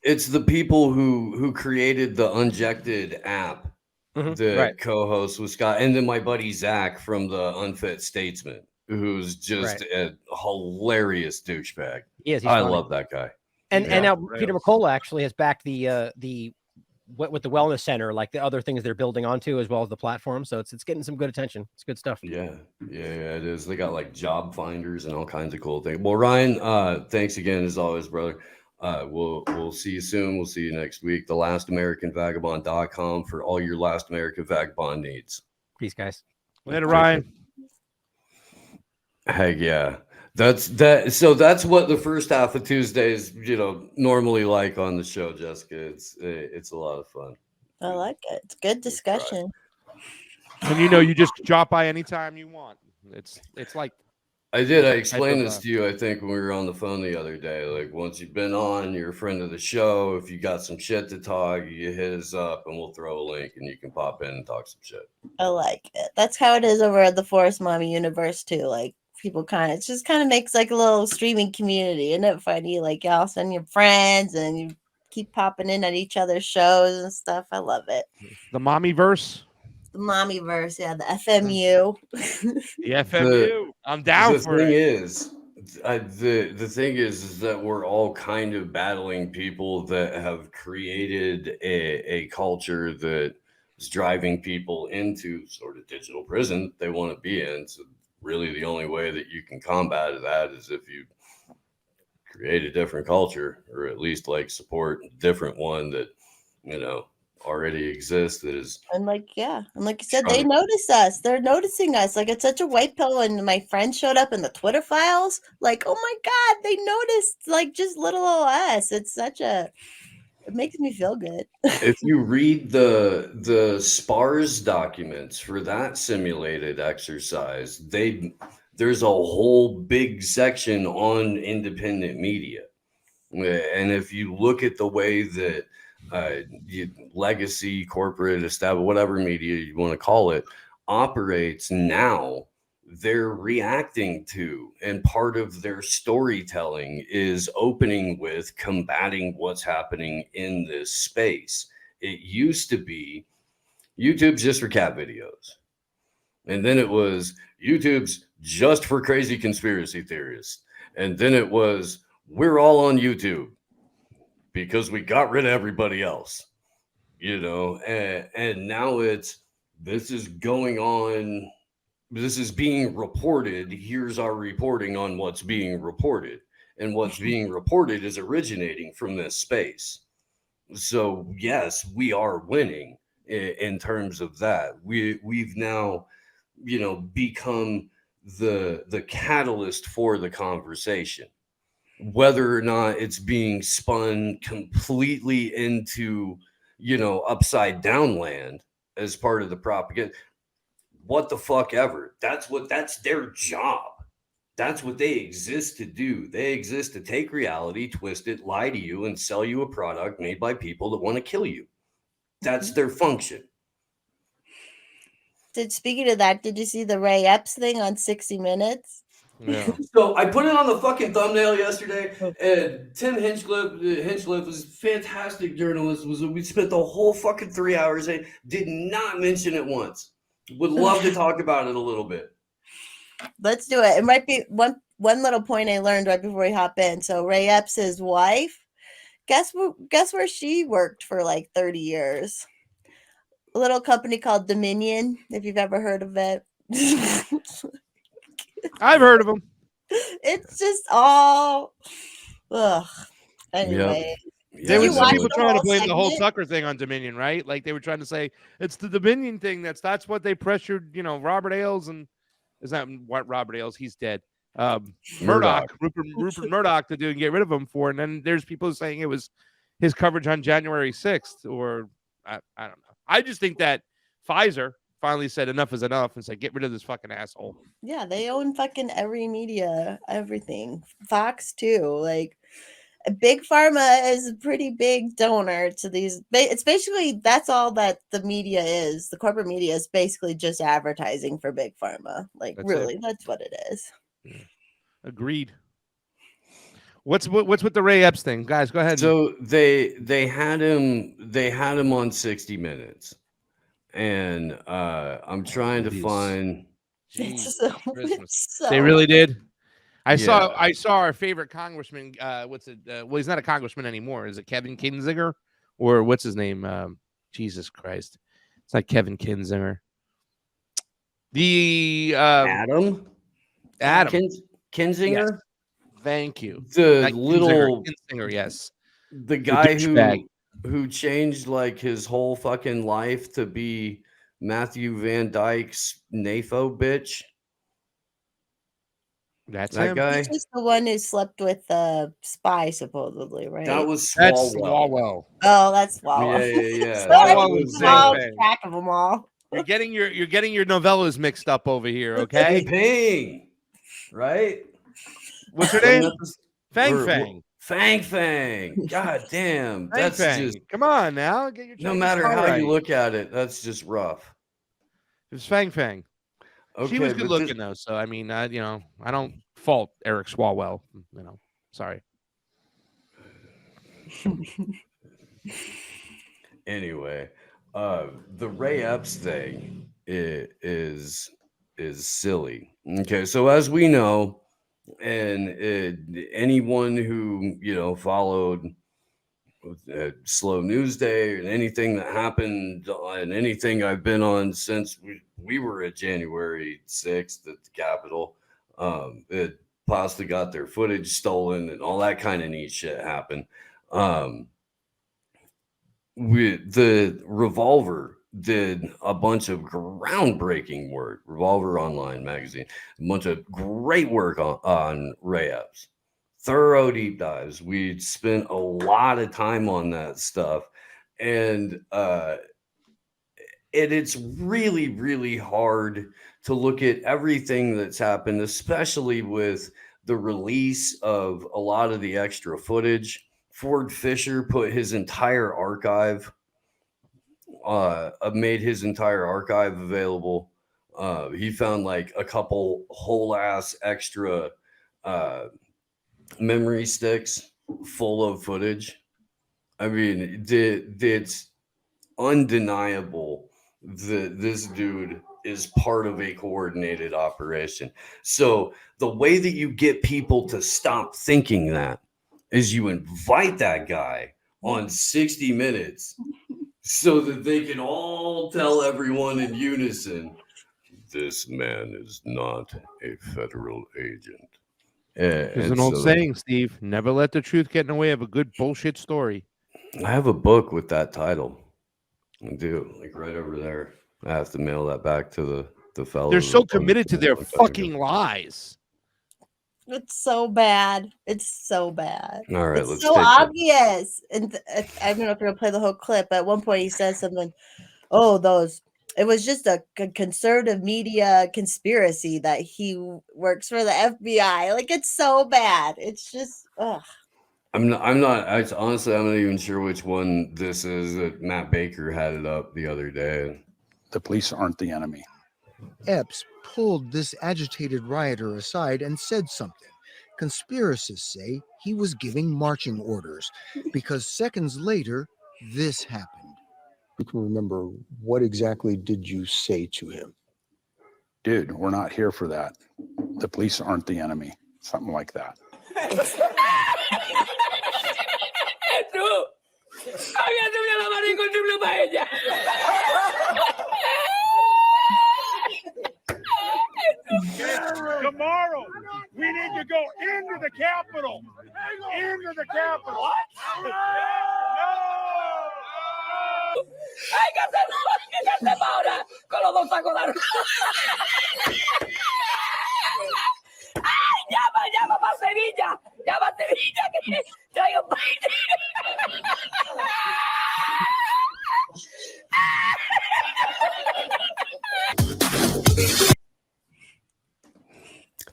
It's the people who created the Unjected app. The co-host was Scott, and then my buddy Zach from the Unfit Statesman, who's just a hilarious douchebag. Yes, I love that guy. And now Peter McCullough actually has backed the with the wellness center, like the other things they're building onto, as well as the platform. So it's getting some good attention. It's good stuff. Yeah, it is. They got like job finders and all kinds of cool things. Well, Ryan, thanks again as always, brother. We'll see you soon. We'll see you next week. TheLastAmericanVagabond.com for all your Last American Vagabond needs. Peace, guys. Later, Ryan. Heck yeah. That's what the first half of Tuesdays, normally like on the show, Jessica. It's a lot of fun. I like it. It's good discussion. And you just drop by anytime you want. It's like I did. I explained this to you, I think, when we were on the phone the other day. Like, once you've been on, you're a friend of the show. If you got some shit to talk, you hit us up and we'll throw a link and you can pop in and talk some shit. I like it. That's how it is over at the Forest Mommy universe too. Like, people it just kind of makes like a little streaming community. Isn't it funny? Like, y'all send your friends and you keep popping in at each other's shows and stuff. I love it. The mommy verse. The mommy verse, yeah, the FMU. The FMU. I'm down for it. The thing is that we're all kind of battling people that have created a culture that is driving people into sort of digital prison they want to be in. So really the only way that you can combat that is if you create a different culture, or at least like support a different one that, already exists. And like you said, they notice us. They're noticing us. Like, it's such a white pill. And my friend showed up in the Twitter files. Like, oh my God, they noticed like just little old us. It makes me feel good. If you read the SPARS documents for that simulated exercise, there's a whole big section on independent media. And if you look at the way that legacy, corporate, established, whatever media you want to call it, operates now, they're reacting to, and part of their storytelling is opening with combating what's happening in this space. It used to be YouTube's just for cat videos. And then it was YouTube's just for crazy conspiracy theorists. And then it was, we're all on YouTube because we got rid of everybody else, and now this is going on. This is being reported. Here's our reporting on what's being reported. And what's being reported is originating from this space. So yes, we are winning in terms of that. We've now, become the catalyst for the conversation. Whether or not it's being spun completely into, upside down land as part of the propaganda, what the fuck ever. That's their job. That's what they exist to do. They exist to take reality, twist it, lie to you, and sell you a product made by people that want to kill you. That's their function. Speaking of that, did you see the Ray Epps thing on 60 Minutes? Yeah. So I put it on the fucking thumbnail yesterday, and Tim Hinchcliffe was a fantastic journalist. We spent the whole fucking 3 hours. Did not mention it once. Would love to talk about it a little bit. Let's do it. It might be one little point I learned right before we hop in. So Ray Epps' wife, guess where she worked for like 30 years? A little company called Dominion, if you've ever heard of it. I've heard of them. It's just all anyway. Yep. There was people trying to blame the whole Tucker thing on Dominion, right? Like they were trying to say it's the Dominion thing. That's what they pressured, Robert Ailes, and is that what Robert Ailes? He's dead. Rupert Murdoch to do and get rid of him for. And then there's people saying it was his coverage on January 6th, or I don't know. I just think that Pfizer finally said enough is enough and said, get rid of this fucking asshole. Yeah, they own fucking every media, everything. Fox too. Like, Big Pharma is a pretty big donor to these. It's basically, that's all that the media is. The corporate media is basically just advertising for Big Pharma. Like, that's what it is. Yeah. Agreed. What's with the Ray Epps thing, guys? Go ahead. So they had him on 60 Minutes, and I'm trying to find. They really did. I saw our favorite congressman. What's it? Well, he's not a congressman anymore. Is it Kevin Kinzinger, or what's his name? Jesus Christ, it's not Kevin Kinzinger. The Adam Kinzinger. Yes. Thank you. The little Kinzinger, yes. The guy who changed like his whole fucking life to be Matthew Van Dyke's NAFO bitch. That's that him. guy. He's just the one who slept with the spy, supposedly, right? That was Swalwell. That's Swalwell. Oh, that's Swalwell. Yeah. Swalwell was track of them all. You're getting your novellas mixed up over here, okay? Ping, right? What's her name? Fang. Fang. God damn. That's just, come on now. Get your no matter how you look at it, that's just rough. It was Fang. Okay, she was good looking though, so I mean, I don't fault Eric Swalwell. Sorry. Anyway, the Ray Epps thing is silly. Okay, so as we know, and anyone who followed Slow News Day and anything that happened and anything I've been on since we were at January 6th at the Capitol, Pasta got their footage stolen and all that kind of neat shit happened. The Revolver did a bunch of groundbreaking work. Revolver Online magazine, a bunch of great work on Ray Epps. Thorough deep dives. We spent a lot of time on that stuff, and it's really, really hard to look at everything that's happened, especially with the release of a lot of the extra footage. Ford Fisher put his entire archive, made his entire archive available. He found like a couple whole ass extra memory sticks full of footage. I mean, it's undeniable that this dude is part of a coordinated operation. So the way that you get people to stop thinking that is you invite that guy on 60 Minutes so that they can all tell everyone in unison, this man is not a federal agent. There's an old saying, Steve, never let the truth get in the way of a good bullshit story. I have a book with that title. I do, like right over there. I have to mail that back to the fellow. They're so committed to their fucking lies. It's so bad. It's so bad. All right, it's so obvious. And I don't know if you're gonna play the whole clip. But at one point, he says something. It was just a conservative media conspiracy that he works for the FBI. Like, it's so bad. It's just, ugh. Honestly, I'm not even sure which one this is. That Matt Baker had it up the other day. The police aren't the enemy. Epps pulled this agitated rioter aside and said something. Conspiracists say he was giving marching orders because seconds later, this happened. You can remember, what exactly did you say to him? Dude, we're not here for that. The police aren't the enemy. Something like that. Tomorrow, we need to go into the Capitol. Into the Capitol. What? No! ¡Hay que hacerse ahora con los dos sacos de arroz! ¡Ay, llama para Sevilla! ¡Llama a Sevilla que traigo un país!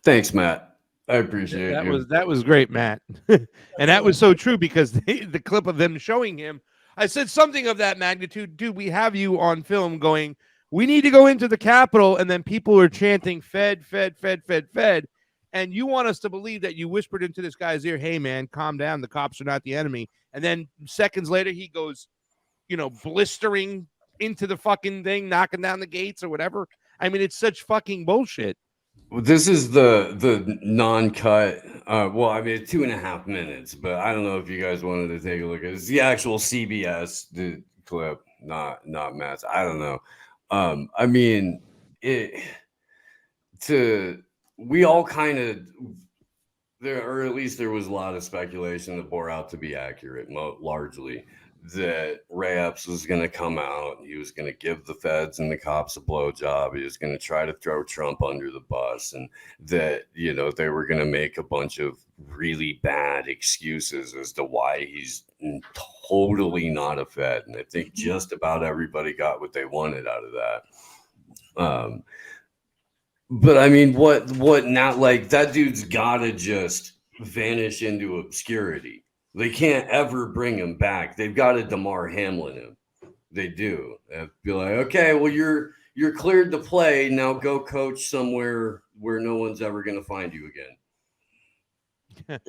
Thanks, Matt. I appreciate it. That was great, Matt. And that was so true because the clip of them showing him, I said something of that magnitude. Dude, we have you on film going, we need to go into the Capitol, and then people are chanting Fed. And you want us to believe that you whispered into this guy's ear, hey, man, calm down. The cops are not the enemy. And then seconds later, he goes, blistering into the fucking thing, knocking down the gates or whatever. I mean, it's such fucking bullshit. This is the non-cut. Well, I mean, 2.5 minutes, but I don't know if you guys wanted to take a look at it. It's the actual CBS clip, not Matt's. I don't know. I mean, we all kind of there, or at least there was a lot of speculation that bore out to be accurate, largely, that Ray Epps was going to come out. He was going to give the feds and the cops a blowjob. He was going to try to throw Trump under the bus, and that, they were going to make a bunch of really bad excuses as to why he's totally not a Fed. And I think just about everybody got what they wanted out of that. But I mean, what now? Like, that dude's gotta just vanish into obscurity. They can't ever bring him back. They've got to Damar Hamlin him. They do. They'd be like, okay, well, you're cleared to play. Now go coach somewhere where no one's ever going to find you again.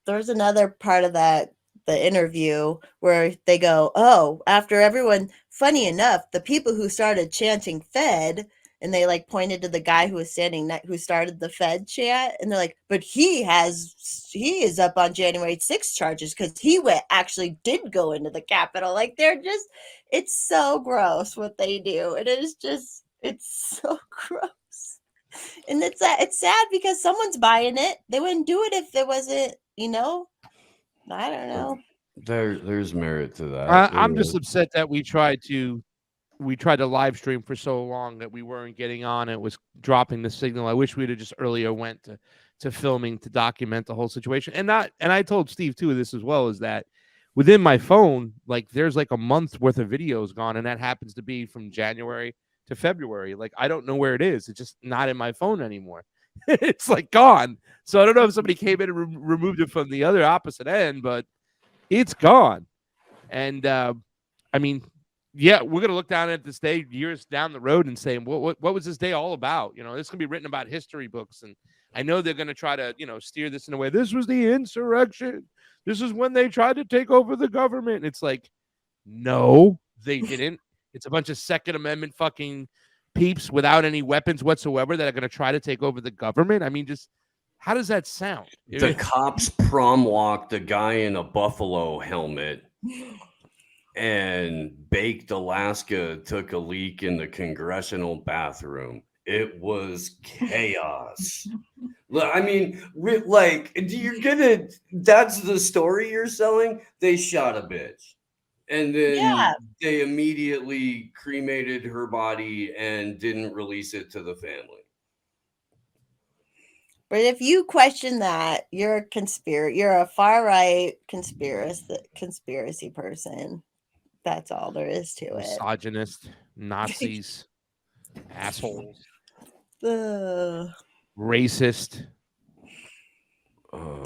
There's another part of the interview where they go, oh, after everyone, funny enough, the people who started chanting Fed, and they like pointed to the guy who was standing next, who started the Fed chant, and they're like, but he is up on January 6th charges because he actually did go into the Capitol. Like, they're just, it's so gross what they do. It is just, it's so gross. And it's sad because someone's buying it. They wouldn't do it if it wasn't, I don't know. There's merit to that. I'm just upset that we tried to live stream for so long that we weren't getting on. It was dropping the signal. I wish we'd have just earlier went to filming to document the whole situation. And I told Steve too this as well, is that within my phone, like, there's like a month's worth of videos gone, and that happens to be from January to February. Like, I don't know where it is. It's just not in my phone anymore. It's like gone. So I don't know if somebody came in and removed it from the other opposite end, but it's gone. And I mean, yeah, we're going to look down at this day years down the road and say, what was this day all about? This can be written about history books. And I know they're going to try to, steer this in a way. This was the insurrection. This is when they tried to take over the government. And it's like, no, they didn't. It's a bunch of Second Amendment fucking peeps without any weapons whatsoever that are going to try to take over the government. I mean, just how does that sound? The cops prom walked a guy in a buffalo helmet, and Baked Alaska took a leak in the congressional bathroom. It was chaos. I mean, like, that's the story you're selling? They shot a bitch. And then they immediately cremated her body and didn't release it to the family. But if you question that, you're a far right conspiracy person. That's all there is to it. Misogynist, Nazis, assholes, The racist.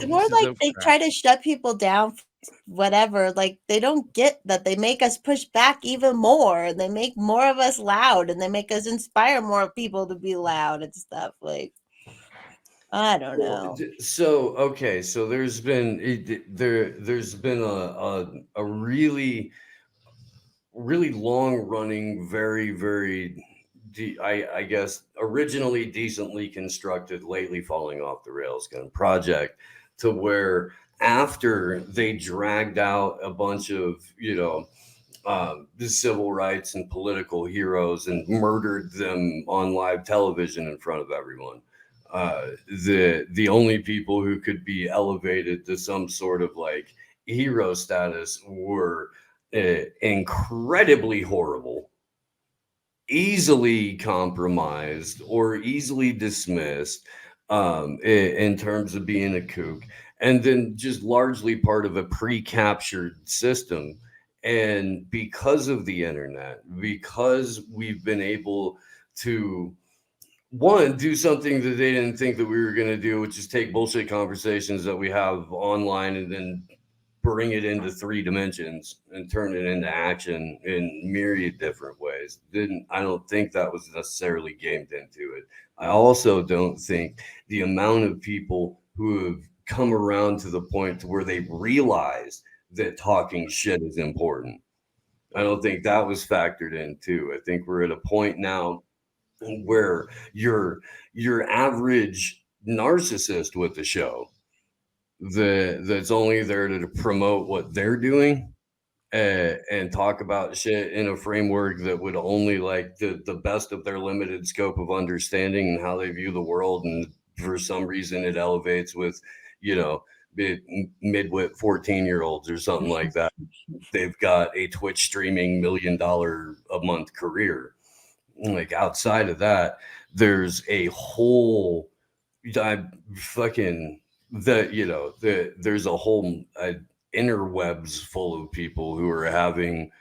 more like they try to shut people down, whatever, like, they don't get that they make us push back even more, and they make more of us loud, and they make us inspire more people to be loud and stuff. Like, I don't know. So okay, so there's been a really long running, very, very I guess originally decently constructed, lately falling off the rails kind of project, to where after they dragged out a bunch of the civil rights and political heroes and murdered them on live television in front of everyone, the only people who could be elevated to some sort of like hero status were incredibly horrible, easily compromised or easily dismissed in terms of being a kook, and then just largely part of a pre-captured system. And because of the internet, because we've been able to, one, do something that they didn't think that we were going to do, which is take bullshit conversations that we have online and then bring it into 3 dimensions and turn it into action in myriad different ways. I don't think that was necessarily gamed into it. I also don't think the amount of people who have come around to the point to where they realize that talking shit is important, I don't think that was factored in too. I think we're at a point now where your average narcissist with the show that's only there to promote what they're doing and talk about shit in a framework that would only like the best of their limited scope of understanding and how they view the world. And for some reason it elevates with, midwit 14-year-olds or something like that. They've got a Twitch streaming $1 million a month career. Like, outside of that, there's a whole there's a whole interwebs full of people who are having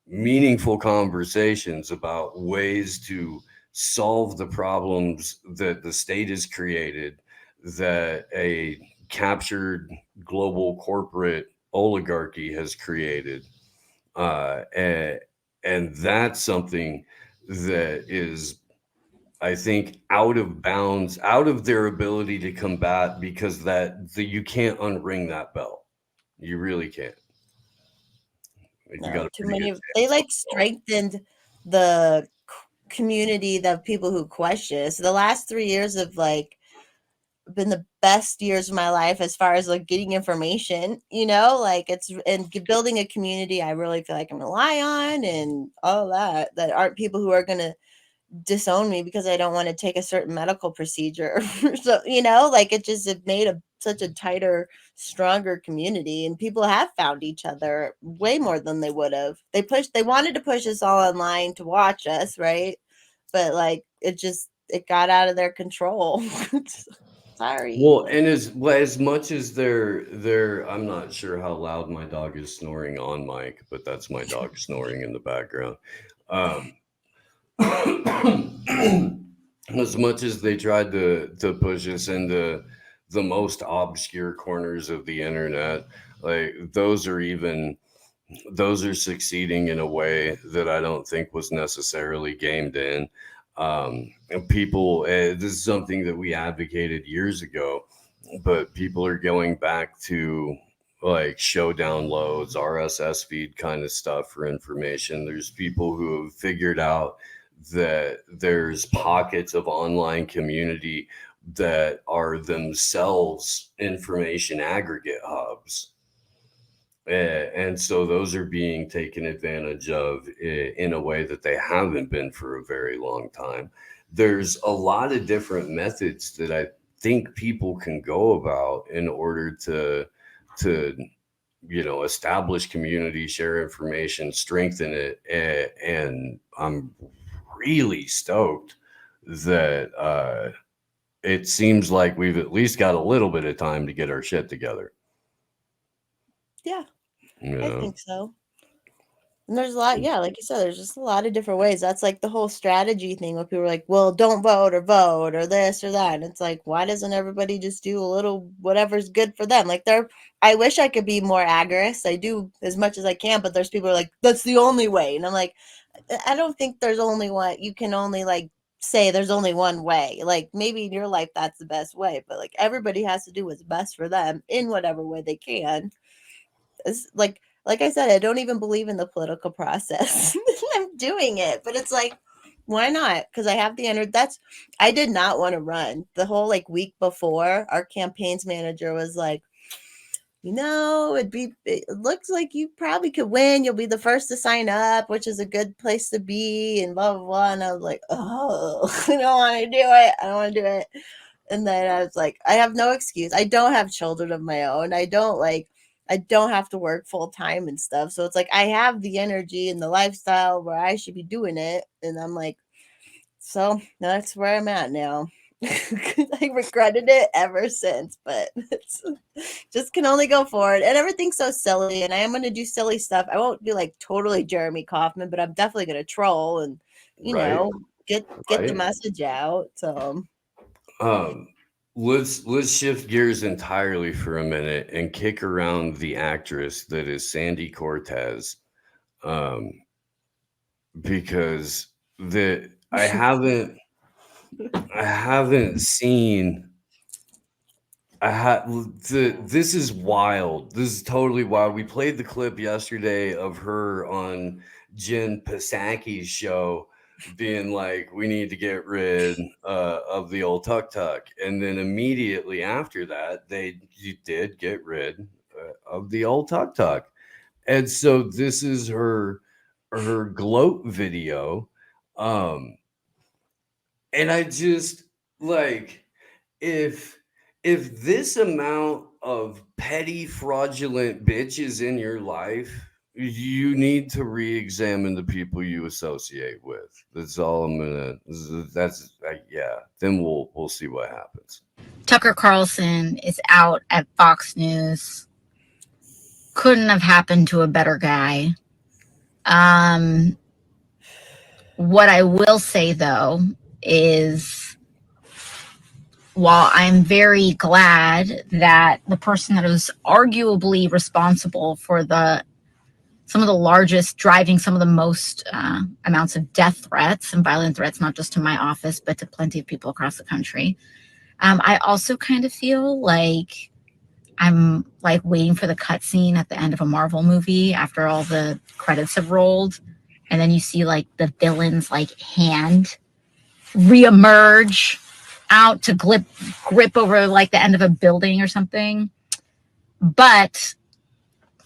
meaningful conversations about ways to solve the problems that the state has created, that a captured global corporate oligarchy has created. And that's something that is, I think, out of bounds, out of their ability to combat, because you can't unring that bell. You really can't. You got too many. They like strengthened the community, the people who question it. So the last 3 years have like been the best years of my life as far as like getting information, like it's and building a community I really feel I can rely on, and all that aren't people who are going to disown me because I don't want to take a certain medical procedure. So, like it made such a tighter, stronger community, and people have found each other way more than they would have. They wanted to push us all online to watch us, right? But like it got out of their control. Sorry. Well, and as much as they're I'm not sure how loud my dog is snoring on mic, but that's my dog snoring in the background. As much as they tried to push us into the most obscure corners of the internet, like those are succeeding in a way that I don't think was necessarily gamed in. People, this is something that we advocated years ago, but people are going back to like show downloads, RSS feed kind of stuff for information. There's people who have figured out that there's pockets of online community that are themselves information aggregate hubs. And so those are being taken advantage of in a way that they haven't been for a very long time. There's a lot of different methods that I think people can go about in order to establish community, share information, strengthen it. And I'm really stoked that it seems like we've at least got a little bit of time to get our shit together. Yeah. I think so. And there's a lot, like you said, there's just a lot of different ways. That's like the whole strategy thing where people are like, well, don't vote or this or that. And it's like, why doesn't everybody just do a little whatever's good for them? Like I wish I could be more agorist. I do as much as I can, but there's people who are like, that's the only way. And I'm like, I don't think there's only one. You can only like say there's only one way. Like maybe in your life, that's the best way, but like everybody has to do what's best for them in whatever way they can. It's like I said, I don't even believe in the political process. I'm doing it, but it's like, why not? Because I have the energy. I did not want to run. The whole like week before, our campaigns manager was like, it looks like you probably could win. You'll be the first to sign up, which is a good place to be, and blah, blah, blah. And I was like, oh, I don't want to do it. I don't want to do it. And then I was like, I have no excuse. I don't have children of my own. I don't have to work full time and stuff. So it's like, I have the energy and the lifestyle where I should be doing it. And I'm like, so that's where I'm at now. I regretted it ever since, but it's just can only go forward. And everything's so silly. And I am going to do silly stuff. I won't be like totally Jeremy Kaufman, but I'm definitely going to troll and, get the message out. So, let's shift gears entirely for a minute and kick around the actress that is Sandy Cortez, because I haven't seen. This is wild. This is totally wild. We played the clip yesterday of her on Jen Psaki's show, being like, we need to get rid of the old tuk-tuk. And then immediately after that, you did get rid of the old tuk-tuk. And so this is her gloat video. And I just like, if this amount of petty, fraudulent bitches in your life, you need to re-examine the people you associate with. That's all I'm gonna. Then we'll see what happens. Tucker Carlson is out at Fox News couldn't have happened to a better guy. What I will say, though, is while I'm very glad that the person that was arguably responsible for some of the largest, driving some of the most amounts of death threats and violent threats, not just to my office, but to plenty of people across the country. I also kind of feel like I'm like waiting for the cutscene at the end of a Marvel movie after all the credits have rolled. And then you see like the villain's like hand reemerge out to grip over like the end of a building or something. But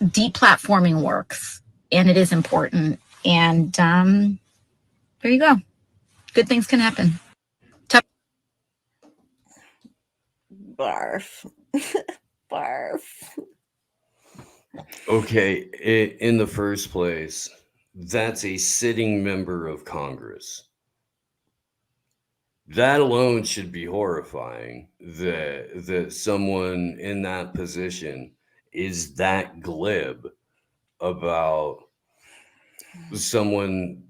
deplatforming works, and it is important. And there you go. Good things can happen. Barf. Barf. Okay, in the first place, that's a sitting member of Congress. That alone should be horrifying, that someone in that position is that glib about someone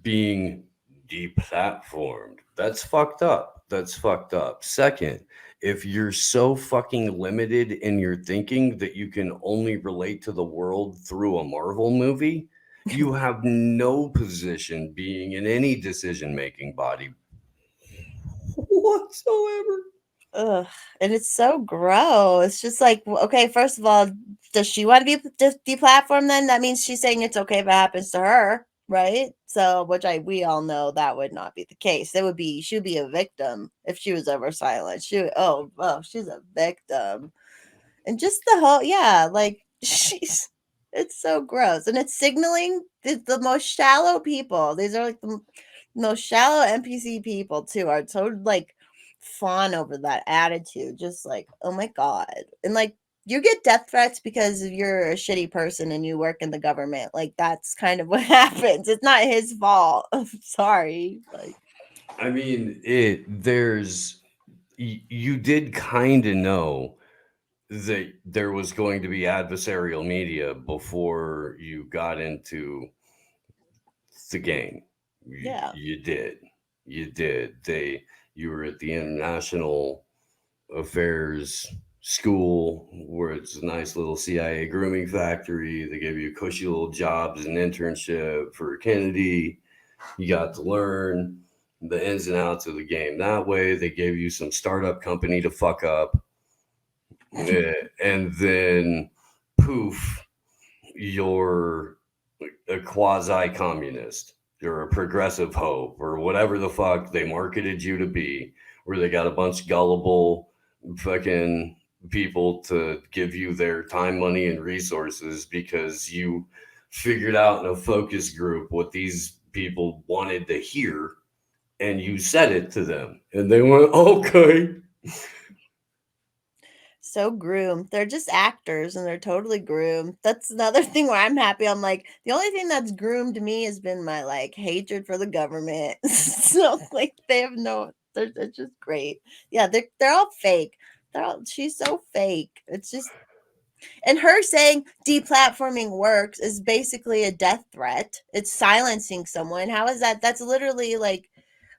being deplatformed. That's fucked up. That's fucked up. Second, if you're so fucking limited in your thinking that you can only relate to the world through a Marvel movie, you have no position being in any decision-making body whatsoever. Ugh, and it's so gross. It's just like, okay, first of all, does she want to be deplatformed then? That means she's saying it's okay if it happens to her, right? So, we all know that would not be the case. She would be a victim if she was ever silent. She's a victim. And just the whole, like, it's so gross. And it's signaling the most shallow people. These are like the most shallow NPC people too, are so like fawn over that attitude, just like, oh my god. And like, you get death threats because you're a shitty person and you work in the government. Like, that's kind of what happens. It's not his fault. I'm sorry. Like, I mean, you did kind of know that there was going to be adversarial media before you got into the game. You did. You were at the International Affairs School, where it's a nice little CIA grooming factory. They gave you cushy little jobs and internship for Kennedy. You got to learn the ins and outs of the game that way. They gave you some startup company to fuck up. And then poof, you're a quasi-communist. You're a progressive hope, or whatever the fuck they marketed you to be, where they got a bunch of gullible fucking people to give you their time, money, and resources because you figured out in a focus group what these people wanted to hear, and you said it to them, and they went, okay. So groomed. They're just actors and they're totally groomed. That's another thing where I'm happy. I'm like, the only thing that's groomed me has been my like hatred for the government. So like, they're just great. Yeah, they're all fake. She's so fake. It's just, and her saying deplatforming works is basically a death threat. It's silencing someone. How is that? That's literally like,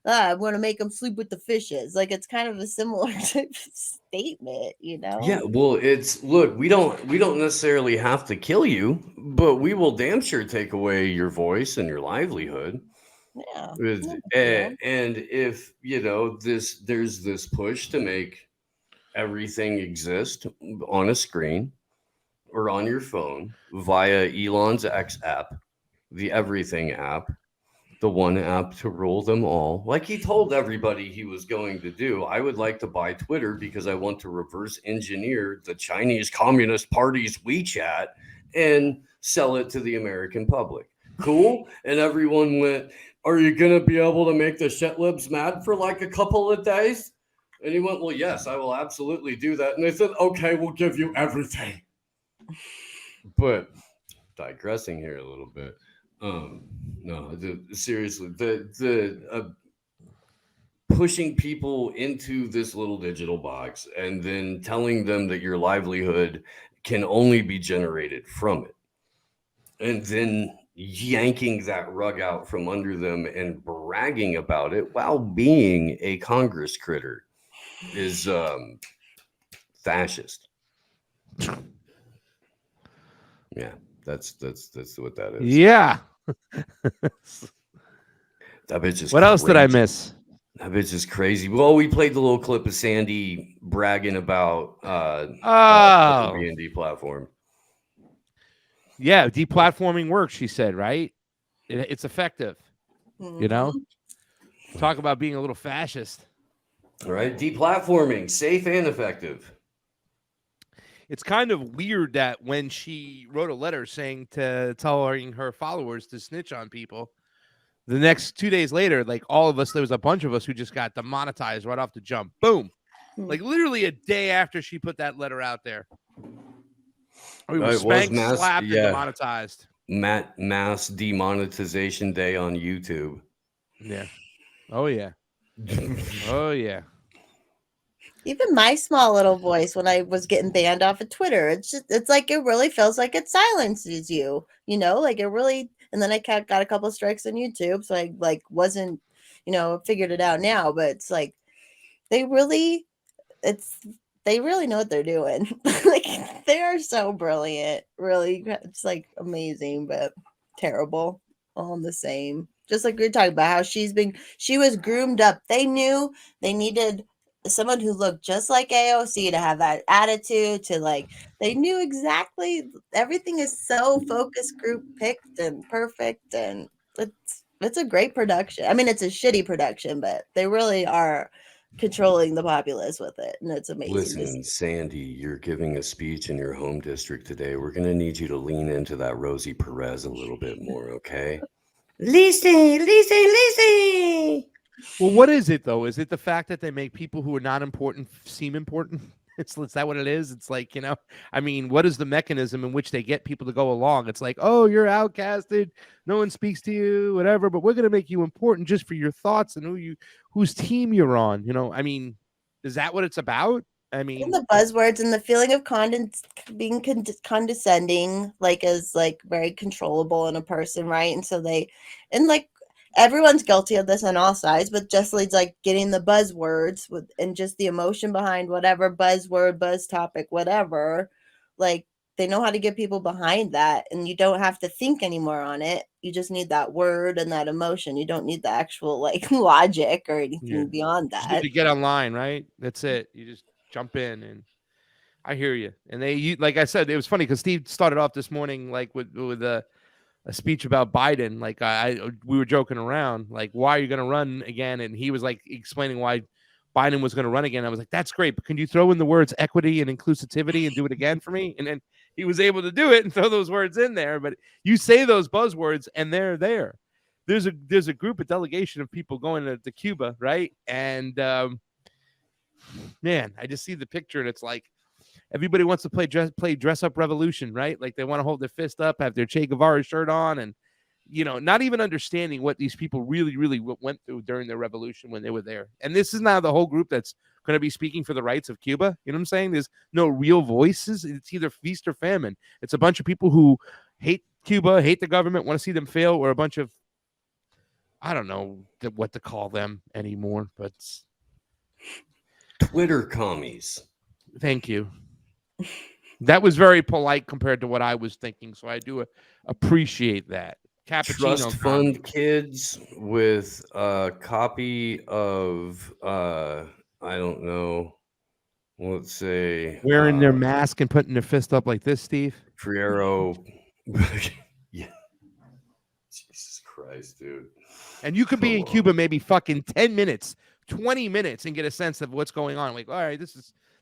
I want to make them sleep with the fishes. Like, it's kind of a similar type of statement, you know? Yeah, well, look, we don't necessarily have to kill you, but we will damn sure take away your voice and your livelihood. Yeah. And if, there's this push to make everything exist on a screen or on your phone via Elon's X app, the Everything app, the one app to rule them all, like he told everybody he was going to do. I would like to buy Twitter because I want to reverse engineer the Chinese Communist Party's WeChat and sell it to the American public. Cool. And everyone went, are you going to be able to make the shitlibs mad for like a couple of days? And he went, well, yes, I will absolutely do that. And they said, okay, we'll give you everything. But digressing here a little bit. Seriously, the pushing people into this little digital box and then telling them that your livelihood can only be generated from it. And then yanking that rug out from under them and bragging about it while being a Congress critter is fascist. Yeah, that's what that is. Yeah. That bitch is What else did I miss? That bitch is crazy. Well, we played the little clip of Sandy bragging about being deplatformed. Yeah, deplatforming works, she said, right? It's effective. Mm-hmm. You know? Talk about being a little fascist. Right? Deplatforming, safe and effective. It's kind of weird that when she wrote a letter saying telling her followers to snitch on people, the next 2 days later, like all of us, there was a bunch of us who just got demonetized right off the jump. Boom. Like literally a day after she put that letter out there. We were spanked, slapped, and demonetized. Mass demonetization day on YouTube. Yeah. Oh, yeah. Oh, yeah. Even my small little voice when I was getting banned off of Twitter, it's like it really feels like it silences you, you know, like it really. And then I got a couple strikes on YouTube, so I wasn't, figured it out now. But it's like they really know what they're doing. Like they are so brilliant, really. It's like amazing, but terrible, all in the same. Just like we were talking about how she was groomed up. They knew they needed someone who looked just like AOC to have that attitude, they knew exactly. Everything is so focus group picked and perfect, and it's a great production. I mean, it's a shitty production, but they really are controlling the populace with it, and it's amazing. Listen, Sandy, you're giving a speech in your home district today. We're going to need you to lean into that Rosie Perez a little bit more, okay? Listen. Well, what is it, though? Is it the fact that they make people who are not important seem important? Is that what it is? It's like, I mean, what is the mechanism in which they get people to go along? It's like, oh, you're outcasted. No one speaks to you, whatever. But we're going to make you important just for your thoughts and whose team you're on. I mean, is that what it's about? I mean, and the buzzwords and the feeling of being condescending, is very controllable in a person, right? And so everyone's guilty of this on all sides, but just leads getting the buzzwords and just the emotion behind whatever buzzword, buzz topic, whatever. They know how to get people behind that, and you don't have to think anymore on it. You just need that word and that emotion. You don't need the actual logic or anything beyond that. You need to get online, right? That's it. You just jump in, and I hear you. And like I said, it was funny because Steve started off this morning with a speech about Biden. We were joking around, why are you going to run again? And he was explaining why Biden was going to run again. I was like, that's great, but can you throw in the words equity and inclusivity and do it again for me? And then he was able to do it and throw those words in there. But you say those buzzwords and they're there. There's a group, a delegation of people going to Cuba, right? And man, I just see the picture and it's like everybody wants to play dress up revolution, right? Like they want to hold their fist up, have their Che Guevara shirt on, and not even understanding what these people really, really went through during their revolution when they were there. And this is now the whole group that's going to be speaking for the rights of Cuba. You know what I'm saying? There's no real voices. It's either feast or famine. It's a bunch of people who hate Cuba, hate the government, want to see them fail, or a bunch of, I don't know what to call them anymore, but Twitter commies. Thank you. That was very polite compared to what I was thinking, so I do appreciate that. Trust fund kids with a copy of I don't know, let's say wearing their mask and putting their fist up like this, Steve. Friero. Yeah. Jesus Christ, dude. And you could be in Cuba maybe fucking 10 minutes, 20 minutes and get a sense of what's going on. Like, all right, this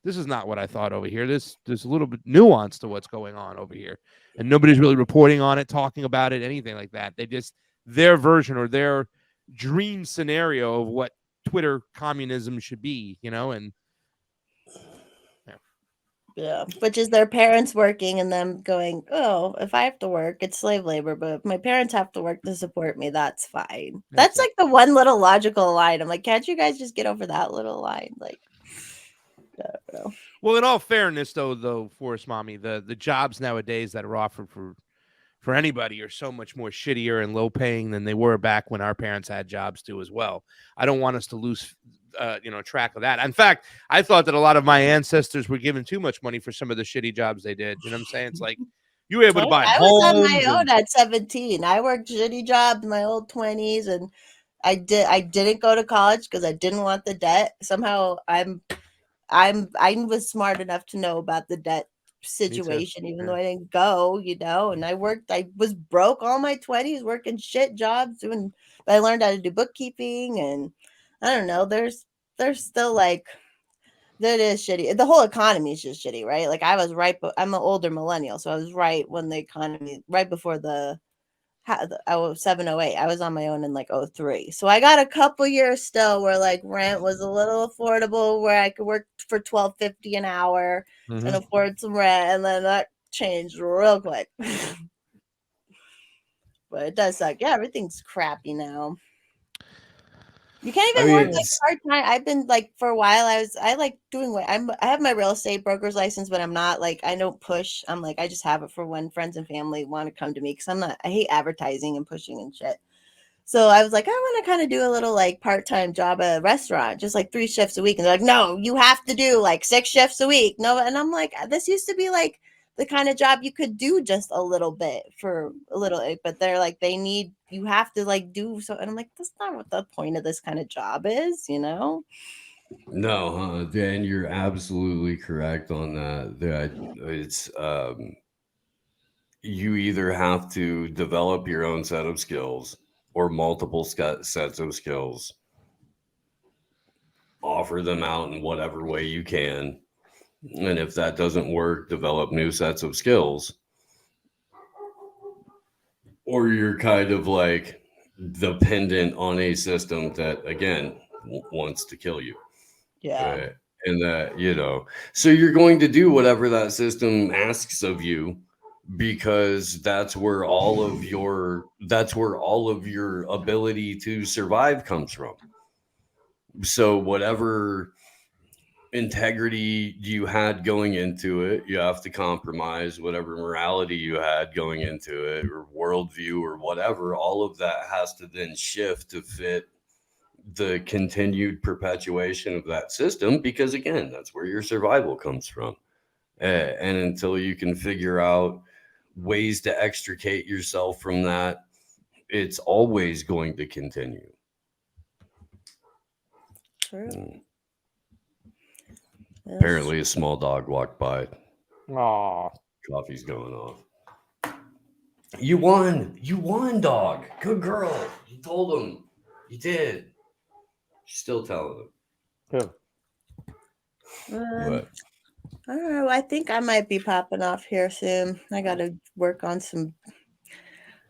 is not what I thought over here. There's a little bit nuance to what's going on over here. And nobody's really reporting on it, talking about it, anything like that. They just, their version or their dream scenario of what Twitter communism should be, and yeah, which is their parents working and them going, oh, if I have to work, it's slave labor, but if my parents have to work to support me, that's fine. That's like the one little logical line. I'm like, can't you guys just get over that little line? Well, in all fairness, though, Forest Mommy, the jobs nowadays that are offered for anybody are so much more shittier and low paying than they were back when our parents had jobs too as well. I don't want us to lose track of that. In fact, I thought that a lot of my ancestors were given too much money for some of the shitty jobs they did. You know what I'm saying? It's like you were able to buy I homes. was on my own at 17. I worked shitty jobs in my old 20s, and I didn't go to college because I didn't want the debt. Somehow I was smart enough to know about the debt situation, even though I didn't go, and I was broke all my 20s working shit jobs but I learned how to do bookkeeping, and I don't know, there's still like, that is shitty. The whole economy is just shitty, right? Like I was right, but I'm an older millennial, so I was right when the economy, right before I was 708. I was on my own in like 03. So I got a couple years still where like rent was a little affordable, where I could work for $12.50 an hour and afford some rent, and then that changed real quick. But it does suck. Yeah, everything's crappy now. You can't even work like part-time. I've been like, for a while I like doing what I have my real estate broker's license, but I'm not like, I don't push. I'm like, I just have it for when friends and family want to come to me, because I hate advertising and pushing and shit. So I was like, I want to kind of do a little like part-time job at a restaurant, just like 3 shifts a week. And they're like, no, you have to do like 6 shifts a week. No. And I'm like, this used to be like the kind of job you could do just a little bit for a little, but they're like, you have to like do so. And I'm like, that's not what the point of this kind of job is, No, Dan, you're absolutely correct on that. That it's, you either have to develop your own set of skills or multiple sets of skills, offer them out in whatever way you can. And if that doesn't work, develop new sets of skills. Or you're kind of like dependent on a system that, again, wants to kill you. Yeah. And that, so you're going to do whatever that system asks of you, because that's where all of your ability to survive comes from. So whatever integrity you had going into it, you have to compromise. Whatever morality you had going into it, or worldview, or whatever, all of that has to then shift to fit the continued perpetuation of that system, because again, that's where your survival comes from. And until you can figure out ways to extricate yourself from that, it's always going to continue. True. Apparently a small dog walked by. Aw. Coffee's going off. You won, dog. Good girl. You told him. You did. She's still telling him. I don't know. I think I might be popping off here soon. I got to work on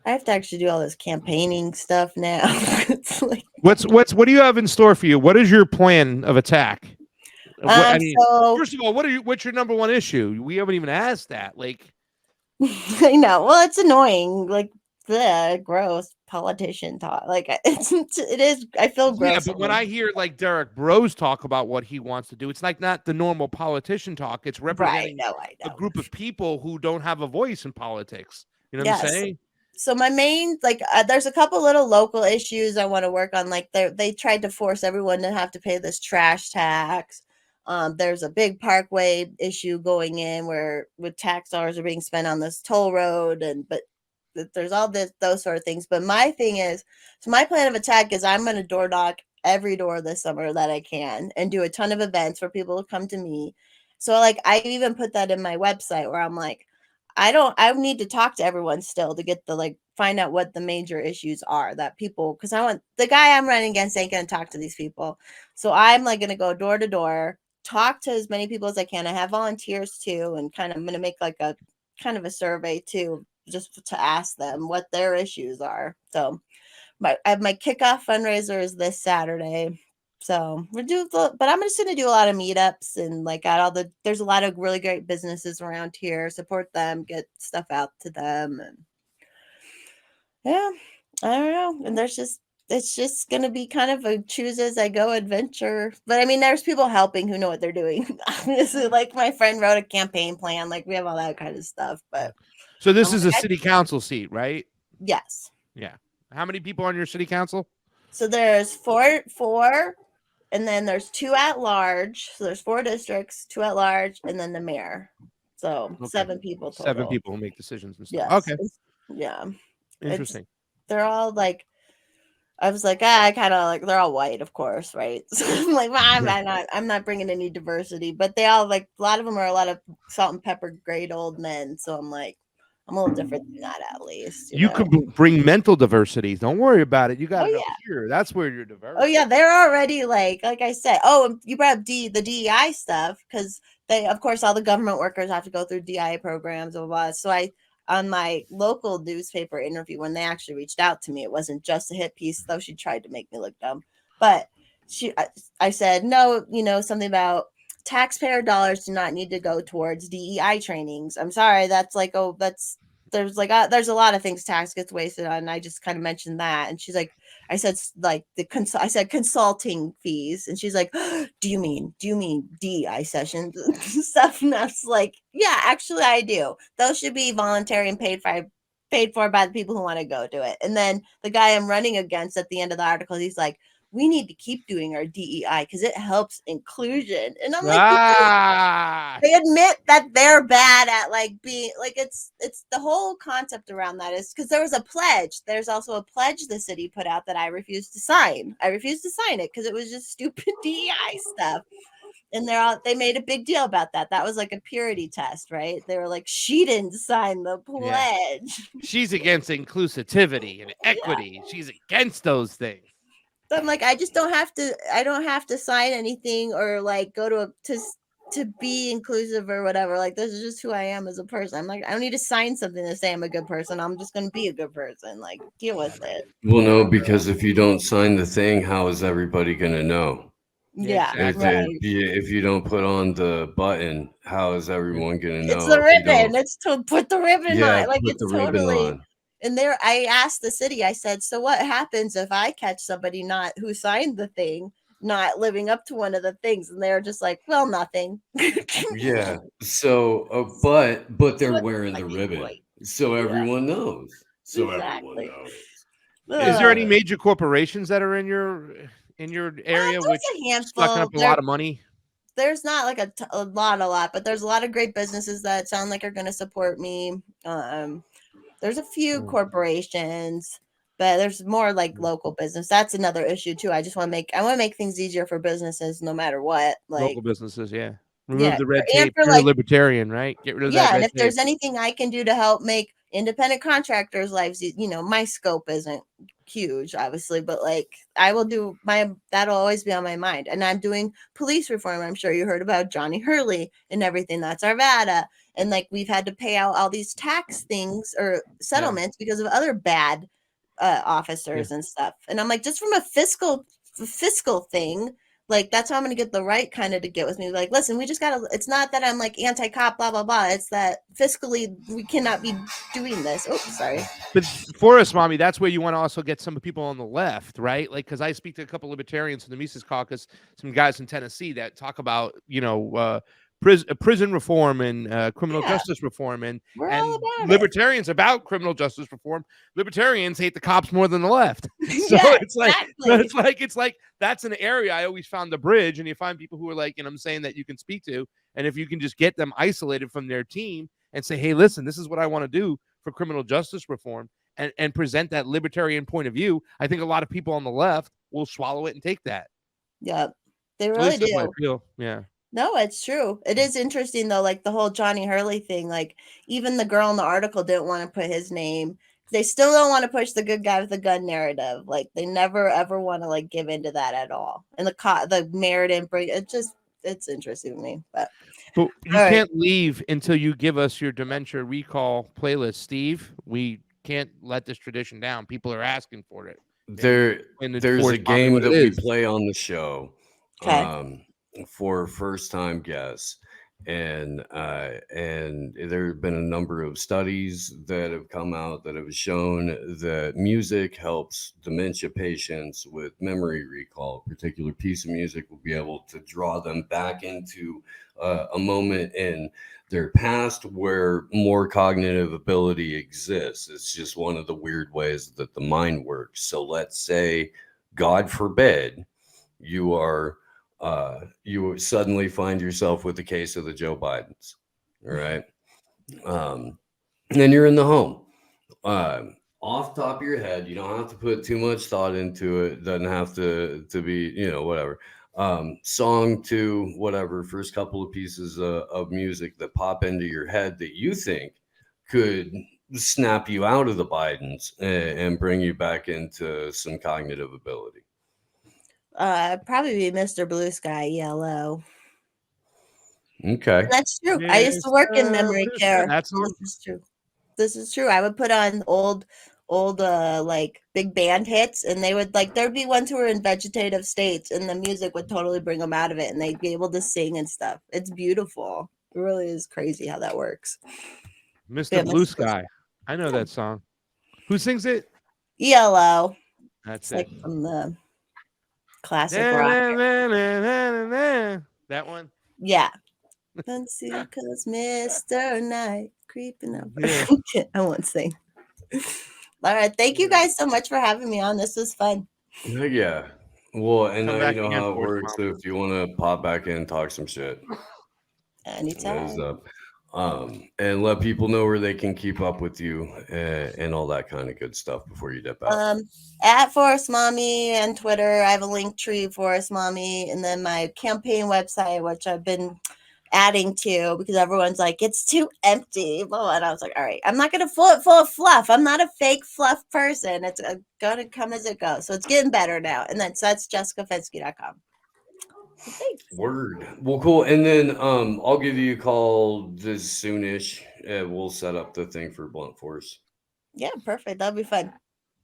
I have to actually do all this campaigning stuff now. It's like, what do you have in store for you? What is your plan of attack? First of all, what's your number one issue? We haven't even asked that. Like, I know. Well, it's annoying. Like, the gross politician talk. Like, it is. I feel gross. Yeah, but when I hear like Derek Bros talk about what he wants to do, it's like not the normal politician talk. It's representing a group of people who don't have a voice in politics. You know what I'm saying? So my main, there's a couple little local issues I want to work on. Like, they tried to force everyone to have to pay this trash tax. There's a big parkway issue going in with tax dollars are being spent on this toll road, but there's all those sort of things. But my thing is, so my plan of attack is I'm going to door knock every door this summer that I can and do a ton of events for people to come to me. So like, I even put that in my website where I'm like, I need to talk to everyone still to get find out what the major issues are that people, because I want the guy I'm running against ain't going to talk to these people. So I'm like going to go door to door, talk to as many people as I can. I have volunteers too, and I'm going to make like a kind of a survey too, just to ask them what their issues are. So my kickoff fundraiser is this Saturday. So but I'm just going to do a lot of meetups and there's a lot of really great businesses around here, support them, get stuff out to them. And yeah, I don't know. And there's just it's just going to be kind of a choose as I go adventure. But I mean, there's people helping who know what they're doing. Obviously, like my friend wrote a campaign plan. Like we have all that kind of stuff. But so this is a city council seat, right? Yes. Yeah. How many people on your city council? So there's four, and then there's 2 at large. So there's 4 districts, 2 at large, and then the mayor. So 7 people total. 7 people who make decisions and stuff. Yes. Okay. Yeah. Interesting. They're all like, I was like, I kind of like, they're all white, of course, right? So I'm like, well, I'm not bringing any diversity, but they all like, a lot of them are a lot of salt and pepper great old men. So I'm like, I'm a little different than that, at least. You could bring mental diversity. Don't worry about it. You got it up here. That's where you're diverse. Oh yeah, they're already like I said. Oh, you brought up the DEI stuff because they, of course, all the government workers have to go through DEI programs, blah, blah, blah. So on my local newspaper interview, when they actually reached out to me, it wasn't just a hit piece, though she tried to make me look dumb. But I said, no, something about taxpayer dollars do not need to go towards DEI trainings. I'm sorry. That's like, there's a lot of things tax gets wasted on. And I just kind of mentioned that. And she's like, I said, like I said, consulting fees. And she's like, do you mean DEI sessions and stuff? And I was like, yeah, actually I do. Those should be voluntary and paid for by the people who want to go do it. And then the guy I'm running against at the end of the article, he's like, we need to keep doing our DEI because it helps inclusion. And I'm like, they admit that they're bad at like being like, it's the whole concept around that is because there was a pledge. There's also a pledge the city put out that I refused to sign. I refused to sign it because it was just stupid DEI stuff. And they made a big deal about that. That was like a purity test, right? They were like, she didn't sign the pledge. Yeah. She's against inclusivity and equity. Yeah. She's against those things. So I'm like, I don't have to sign anything or like go to be inclusive or whatever. Like, this is just who I am as a person. I'm like, I don't need to sign something to say I'm a good person. I'm just going to be a good person. Like, deal with it. Well, no, because if you don't sign the thing, how is everybody going to know? Yeah. If you don't put on the button, how is everyone going to know? It's the ribbon. It's to put the ribbon on. Like, it's totally. On. And I asked the city, I said, so what happens if I catch somebody who signed the thing, not living up to one of the things? And they're just like, well, nothing. Yeah. So, but they're wearing the ribbon. So everyone knows. So everyone knows. Is there any major corporations that are in your area which sucking up a lot of money? There's not like a lot, but there's a lot of great businesses that sound like are going to support me. There's a few corporations, but there's more like local business. That's another issue too. I want to make things easier for businesses no matter what. Like local businesses, yeah. Remove the red tape. You're a libertarian, right? Get rid of that red and if tape. There's anything I can do to help make independent contractors' lives, my scope isn't huge, obviously, but like I will do that'll always be on my mind. And I'm doing police reform. I'm sure you heard about Johnny Hurley and everything. That's Arvada. And like we've had to pay out all these tax things or settlements because of other bad officers and stuff. And I'm like, just from a fiscal thing, like that's how I'm going to get the right kind of to get with me. Like, listen, we just got to, it's not that I'm like anti-cop, blah, blah, blah. It's that fiscally we cannot be doing this. Oh, sorry. But for us, Mommy, that's where you want to also get some people on the left, right? Like, because I speak to a couple of libertarians in the Mises Caucus, some guys in Tennessee that talk about, prison reform and criminal justice reform and libertarians about criminal justice reform. Libertarians hate the cops more than the left. So it's like that's an area I always found the bridge. And you find people who are like, and I'm saying that you can speak to, and if you can just get them isolated from their team and say, hey, listen, this is what I want to do for criminal justice reform and present that libertarian point of view, I think a lot of people on the left will swallow it and take that. Yeah, they really do. Yeah. No, it's true. It is interesting, though, like the whole Johnny Hurley thing. Like, even the girl in the article didn't want to put his name. They still don't want to push the good guy with the gun narrative. Like, they never, ever want to, like, give into that at all. And the mayor didn't bring it. It's interesting to me. But you can't leave until you give us your dementia recall playlist, Steve. We can't let this tradition down. People are asking for it. There's a game that we play on the show. Okay. For first-time guests, And there have been a number of studies that have come out that have shown that music helps dementia patients with memory recall. A particular piece of music will be able to draw them back into a moment in their past where more cognitive ability exists. It's just one of the weird ways that the mind works. So let's say, God forbid, you suddenly find yourself with the case of the Joe Bidens, right? And you're in the home. Off the top of your head, you don't have to put too much thought into it. Doesn't have to be, whatever. Song to whatever, first couple of pieces of music that pop into your head that you think could snap you out of the Bidens and bring you back into some cognitive ability. Probably be Mr. Blue Sky, Yellow. Okay. That's true. I used to work in memory care. That's This is true. I would put on old like big band hits, and they would there'd be ones who were in vegetative states, and the music would totally bring them out of it, and they'd be able to sing and stuff. It's beautiful. It really is crazy how that works. Mr. Blue Sky. I know that song. Who sings it? Yellow. That's it's it. like from the classic rock. That one? Yeah. Let's see, because Mr. Night creeping up. Yeah. I won't sing. All right. Thank you guys so much for having me on. This was fun. Yeah. Well, and now you know how it force works. So if you want to pop back in and talk some shit, anytime. And let people know where they can keep up with you and all that kind of good stuff before you dip out. At Forest Mommy and Twitter, I have a link tree, Forest Mommy, and then my campaign website, which I've been adding to because everyone's like, it's too empty. And I was like, all right, I'm not going to fill it full of fluff. I'm not a fake fluff person. It's going to come as it goes. So it's getting better now. And then so that's jessicafensky.com. Thanks. Word. Well, cool. And then I'll give you a call this soonish. We'll set up the thing for Blunt Force. Yeah, perfect. That'll be fun.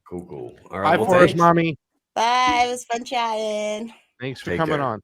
Cool. All right. Bye, Forest Mommy. Bye. It was fun chatting. Thanks for coming on.